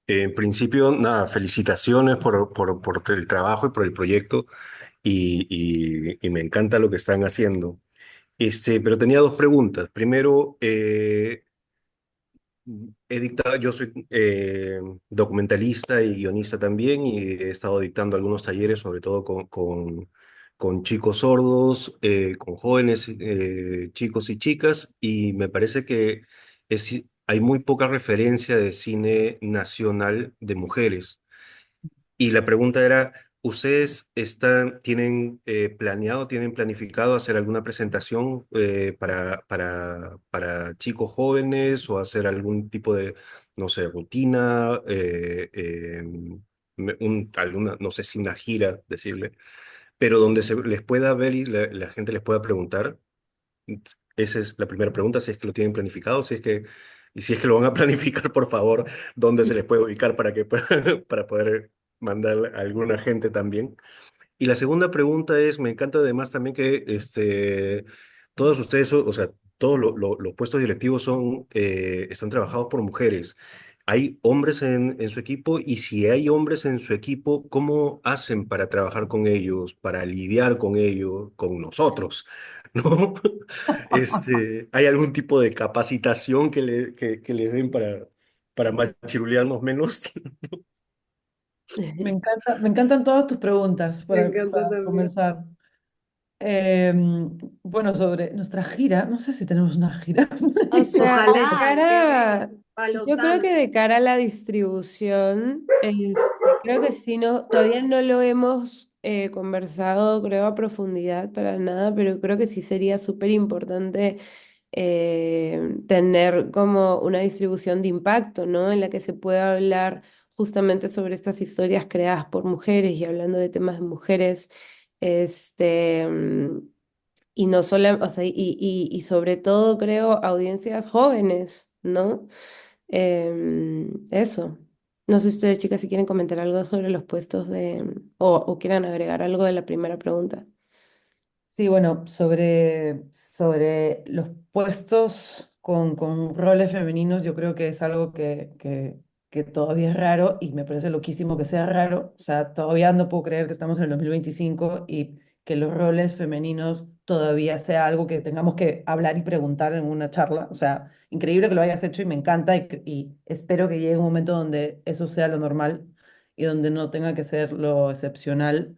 En principio, nada, felicitaciones por el trabajo y por el proyecto y me encanta lo que están haciendo. Pero tenía dos preguntas. Primero, he dictado, yo soy documentalista y guionista también y he estado dictando algunos talleres, sobre todo con chicos sordos, con jóvenes chicos y chicas, y me parece que hay muy poca referencia de cine nacional de mujeres. Y la pregunta era, ¿ustedes tienen planeado, tienen planificado hacer alguna presentación para chicos jóvenes o hacer algún tipo de, no sé, rutina, alguna, no sé si una gira, decirle, pero donde se les pueda ver y la gente les pueda preguntar? Esa es la primera pregunta, si es que lo tienen planificado, y si es que lo van a planificar, por favor, dónde se les puede ubicar para que para poder mandar a alguna gente también. Y la segunda pregunta es, me encanta además también que todos ustedes, o sea, todos los puestos directivos están trabajados por mujeres. ¿Hay hombres en su equipo? Y si hay hombres en su equipo, ¿cómo hacen para trabajar con ellos, para lidiar con ellos, con nosotros? ¿No? ¿Hay algún tipo de capacitación que les den para machirulearnos menos? Me encantan todas tus preguntas Me encanta para también. comenzar. Bueno, sobre nuestra gira, no sé si tenemos una gira. O sea, de Ojalá, qué cara, bueno, palo yo creo que santo. de cara a la distribución, creo que sí, no, todavía no lo hemos conversado, creo, a profundidad para nada, pero creo que sí sería súper importante tener como una distribución de impacto, ¿no? En la que se pueda hablar justamente sobre estas historias creadas por mujeres y hablando de temas de mujeres, este, y no solo, o sea, y sobre todo creo audiencias jóvenes, ¿no? Eso. No sé si ustedes, chicas, si quieren comentar algo sobre los puestos o quieran agregar algo de la primera pregunta. Sí, bueno, sobre los puestos con roles femeninos, yo creo que es algo que todavía es raro y me parece loquísimo que sea raro. O sea, todavía no puedo creer que estamos en el 2025 y que los roles femeninos todavía sea algo que tengamos que hablar y preguntar en una charla. O sea, increíble que lo hayas hecho y me encanta y espero que llegue un momento donde eso sea lo normal y donde no tenga que ser lo excepcional.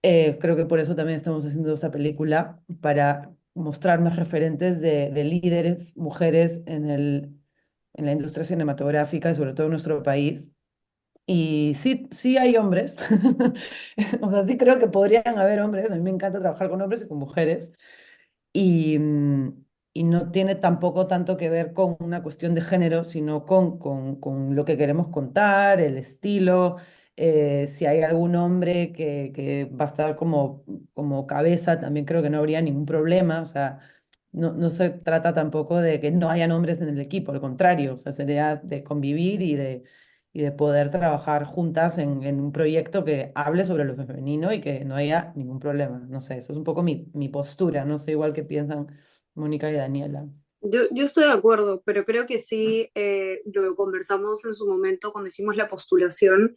Creo que por eso también estamos haciendo esta película, para mostrar más referentes de líderes, mujeres en la industria cinematográfica y sobre todo en nuestro país. Y sí, sí hay hombres, o sea, sí creo que podrían haber hombres, a mí me encanta trabajar con hombres y con mujeres, y, y no tiene tampoco tanto que ver con una cuestión de género, sino con lo que queremos contar, el estilo, si hay algún hombre que va a estar como cabeza, también creo que no habría ningún problema, o sea, no se trata tampoco de que no hayan hombres en el equipo, al contrario, o sea, sería de convivir y de poder trabajar juntas en un proyecto que hable sobre lo femenino y que no haya ningún problema. No sé, eso es un poco mi postura, no sé igual que piensan Mónica y Daniela. Yo estoy de acuerdo, pero creo que sí, lo conversamos en su momento cuando hicimos la postulación.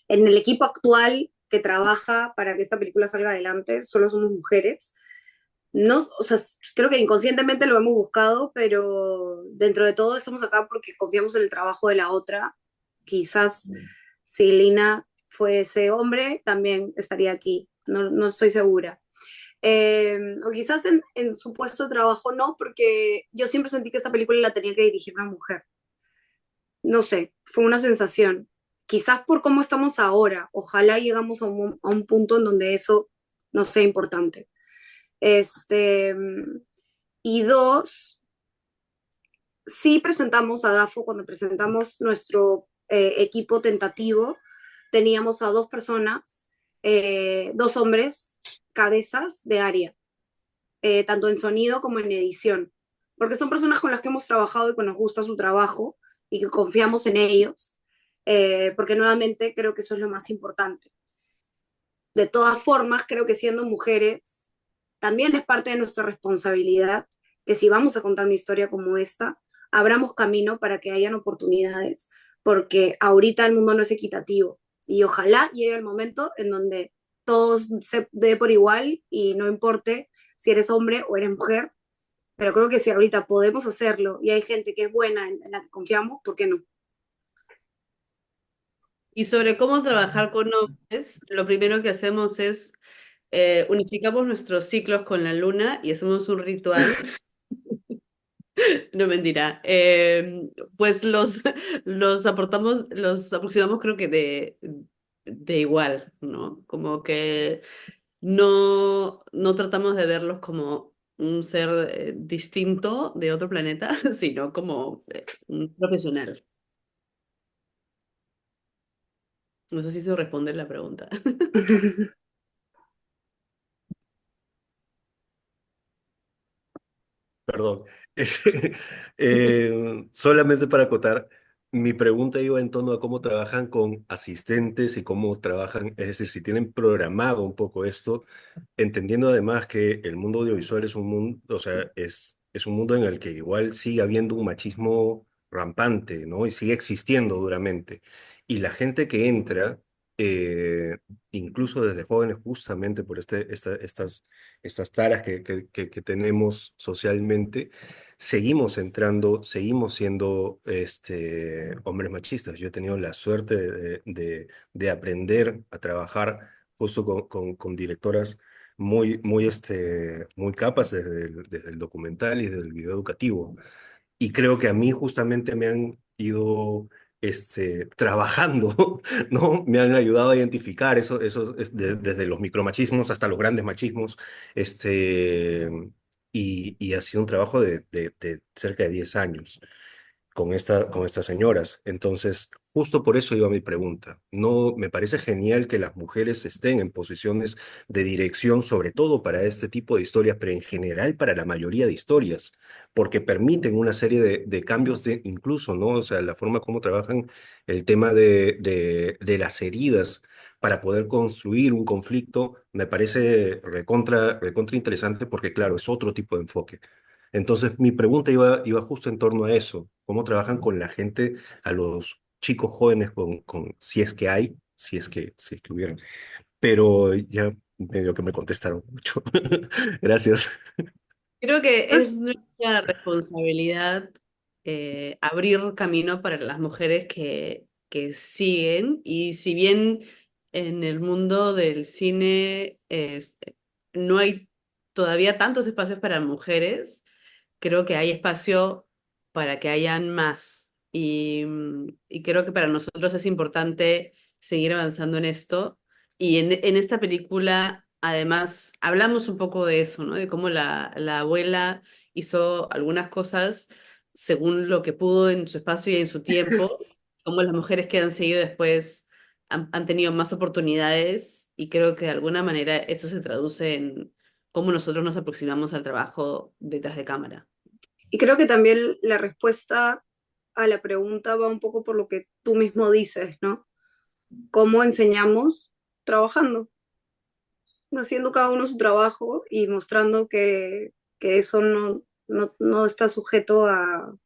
En el equipo actual que trabaja para que esta película salga adelante, solo somos mujeres. No, o sea, creo que inconscientemente lo hemos buscado, pero dentro de todo estamos acá porque confiamos en el trabajo de la otra. Quizás si Lina fuese hombre, también estaría aquí. No, no estoy segura. O quizás en su puesto de trabajo no, porque yo siempre sentí que esta película la tenía que dirigir una mujer. No sé, fue una sensación. Quizás por cómo estamos ahora, ojalá llegamos a un punto en donde eso no sea importante. Este, y dos, sí presentamos a DAFO cuando presentamos nuestro equipo tentativo, teníamos a dos personas, dos hombres, cabezas de área, tanto en sonido como en edición, porque son personas con las que hemos trabajado y que nos gusta su trabajo y que confiamos en ellos, porque nuevamente creo que eso es lo más importante. De todas formas, creo que siendo mujeres, también es parte de nuestra responsabilidad que si vamos a contar una historia como esta, abramos camino para que hayan oportunidades, porque ahorita el mundo no es equitativo y ojalá llegue el momento en donde todos se dé por igual y no importe si eres hombre o eres mujer, pero creo que si ahorita podemos hacerlo y hay gente que es buena en la que confiamos, ¿por qué no? Y sobre cómo trabajar con hombres, lo primero que hacemos es unificamos nuestros ciclos con la luna y hacemos un ritual. No mentira. Pues los aproximamos creo que de igual, ¿no? Como que no tratamos de verlos como un ser distinto de otro planeta, sino como un profesional. No sé si eso responde la pregunta. Perdón. Solamente para acotar, Mi pregunta iba en torno a cómo trabajan con asistentes y cómo trabajan, es decir, si tienen programado un poco esto, entendiendo además que el mundo audiovisual es un mundo, o sea, es un mundo en el que igual sigue habiendo un machismo rampante, ¿no? Y sigue existiendo duramente. Y la gente que entra, eh, incluso desde jóvenes, justamente por estas taras que tenemos socialmente, seguimos entrando, seguimos siendo hombres machistas. Yo he tenido la suerte de aprender a trabajar justo con directoras muy capas desde el documental y desde el video educativo. Y creo que a mí justamente me han ido trabajando, ¿no? Me han ayudado a identificar desde los micromachismos hasta los grandes machismos, y ha sido un trabajo de cerca de 10 años con estas señoras. Entonces, justo por eso iba mi pregunta. No, me parece genial que las mujeres estén en posiciones de dirección, sobre todo para este tipo de historias, pero en general para la mayoría de historias, porque permiten una serie de cambios incluso, ¿no? O sea, la forma como trabajan el tema de las heridas para poder construir un conflicto, me parece recontra interesante porque, claro, es otro tipo de enfoque. Entonces, mi pregunta iba justo en torno a eso, cómo trabajan con la gente, a los chicos jóvenes, si es que hay, si es que hubieran. Pero ya medio que me contestaron mucho. Gracias. Creo que es nuestra responsabilidad abrir camino para las mujeres que siguen y si bien en el mundo del cine no hay todavía tantos espacios para mujeres, creo que hay espacio para que hayan más. Y creo que para nosotros es importante seguir avanzando en esto. Y en esta película, además, hablamos un poco de eso, ¿no? De cómo la abuela hizo algunas cosas según lo que pudo en su espacio y en su tiempo, cómo las mujeres que han seguido después han tenido más oportunidades y creo que de alguna manera eso se traduce en cómo nosotros nos aproximamos al trabajo detrás de cámara. Y creo que también la respuesta a la pregunta va un poco por lo que tú mismo dices, ¿no? ¿Cómo enseñamos? Trabajando, haciendo cada uno su trabajo y mostrando que eso no está sujeto a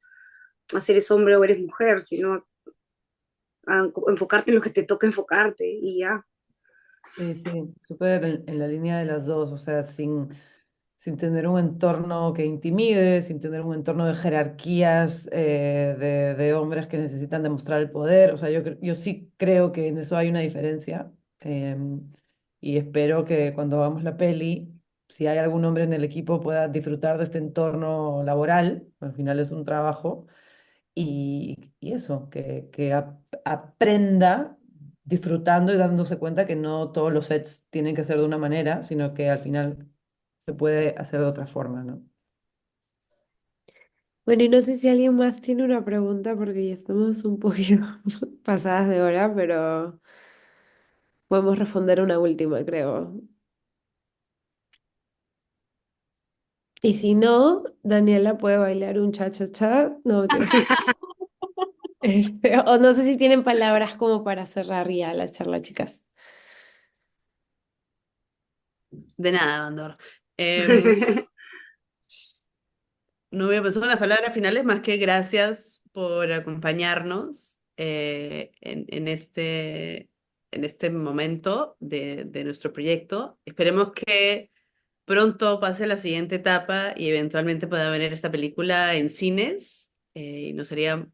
si eres hombre o eres mujer, sino a enfocarte en lo que te toca enfocarte y ya. Sí, sí, súper en la línea de las dos, o sea, sin tener un entorno que intimide, sin tener un entorno de jerarquías de hombres que necesitan demostrar el poder. O sea, yo sí creo que en eso hay una diferencia. Y espero que cuando hagamos la peli, si hay algún hombre en el equipo, pueda disfrutar de este entorno laboral. Al final es un trabajo. Y eso, que aprenda disfrutando y dándose cuenta que no todos los sets tienen que ser de una manera, sino que al final se puede hacer de otra forma, ¿no? Bueno, y no sé si alguien más tiene una pregunta porque ya estamos un poquito pasadas de hora, pero podemos responder una última, creo. Y si no, Daniela puede bailar un cha-cha-cha. No, mentira. O no sé si tienen palabras como para cerrar ya la charla, chicas. De nada, Bandor. Em, no voy a pensar en las palabras finales más que gracias por acompañarnos en este momento de nuestro proyecto. Esperemos que pronto pase la siguiente etapa y eventualmente pueda ver esta película en cines. Y nos sería,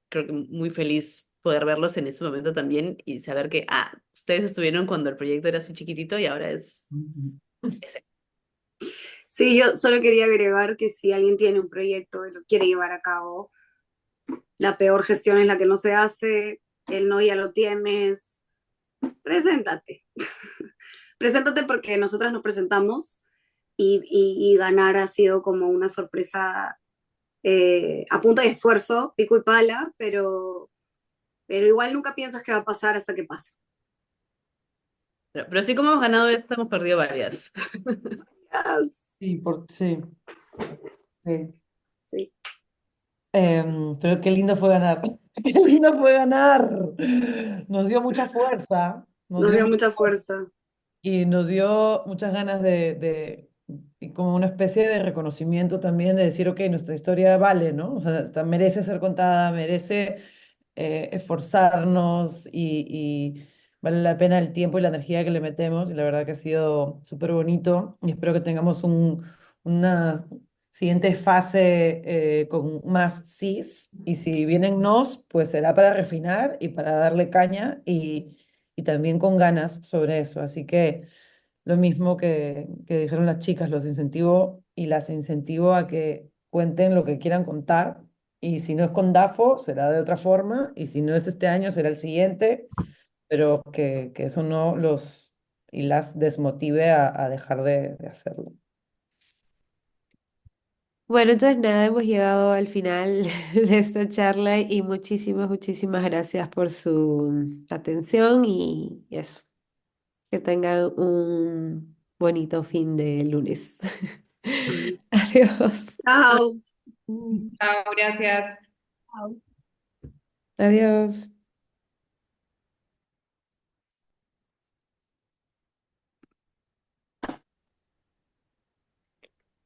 creo que muy feliz poder verlos en ese momento también y saber que, ustedes estuvieron cuando el proyecto era así chiquitito y ahora Ujú. es Sí, yo solo quería agregar que si alguien tiene un proyecto y lo quiere llevar a cabo, la peor gestión es la que no se hace, el no ya lo tienes, preséntate. Preséntate porque nosotras nos presentamos y ganar ha sido como una sorpresa a punta de esfuerzo, pico y pala, pero igual nunca piensas que va a pasar hasta que pasa. pero así como hemos ganado esta, hemos perdido varias. Sí, sí, sí. Sí. Pero qué lindo fue ganar. Qué lindo fue ganar. Nos dio mucha fuerza, nos Nos dio dio mucha fuerza. y nos dio muchas ganas y como una especie de reconocimiento también de decir, ok, nuestra historia vale, ¿no? O sea, merece ser contada, merece esforzarnos y vale la pena el tiempo y la energía que le metemos. Y la verdad que ha sido súper bonito y espero que tengamos una siguiente fase con más sís. Y si vienen nos, pues será para refinar y para darle caña y también con ganas sobre eso. Así que lo mismo que dijeron las chicas, los incentivo y las incentivo a que cuenten lo que quieran contar. Y si no es con DAFO, será de otra forma. Y si no es este año, será el siguiente. Pero que eso no los y las desmotive a dejar de hacerlo. Bueno, entonces nada, hemos llegado al final de esta charla y muchísimas, muchísimas gracias por su atención y eso, que tengan un bonito fin de lunes. Adiós. Chao. Chao, gracias. Adiós.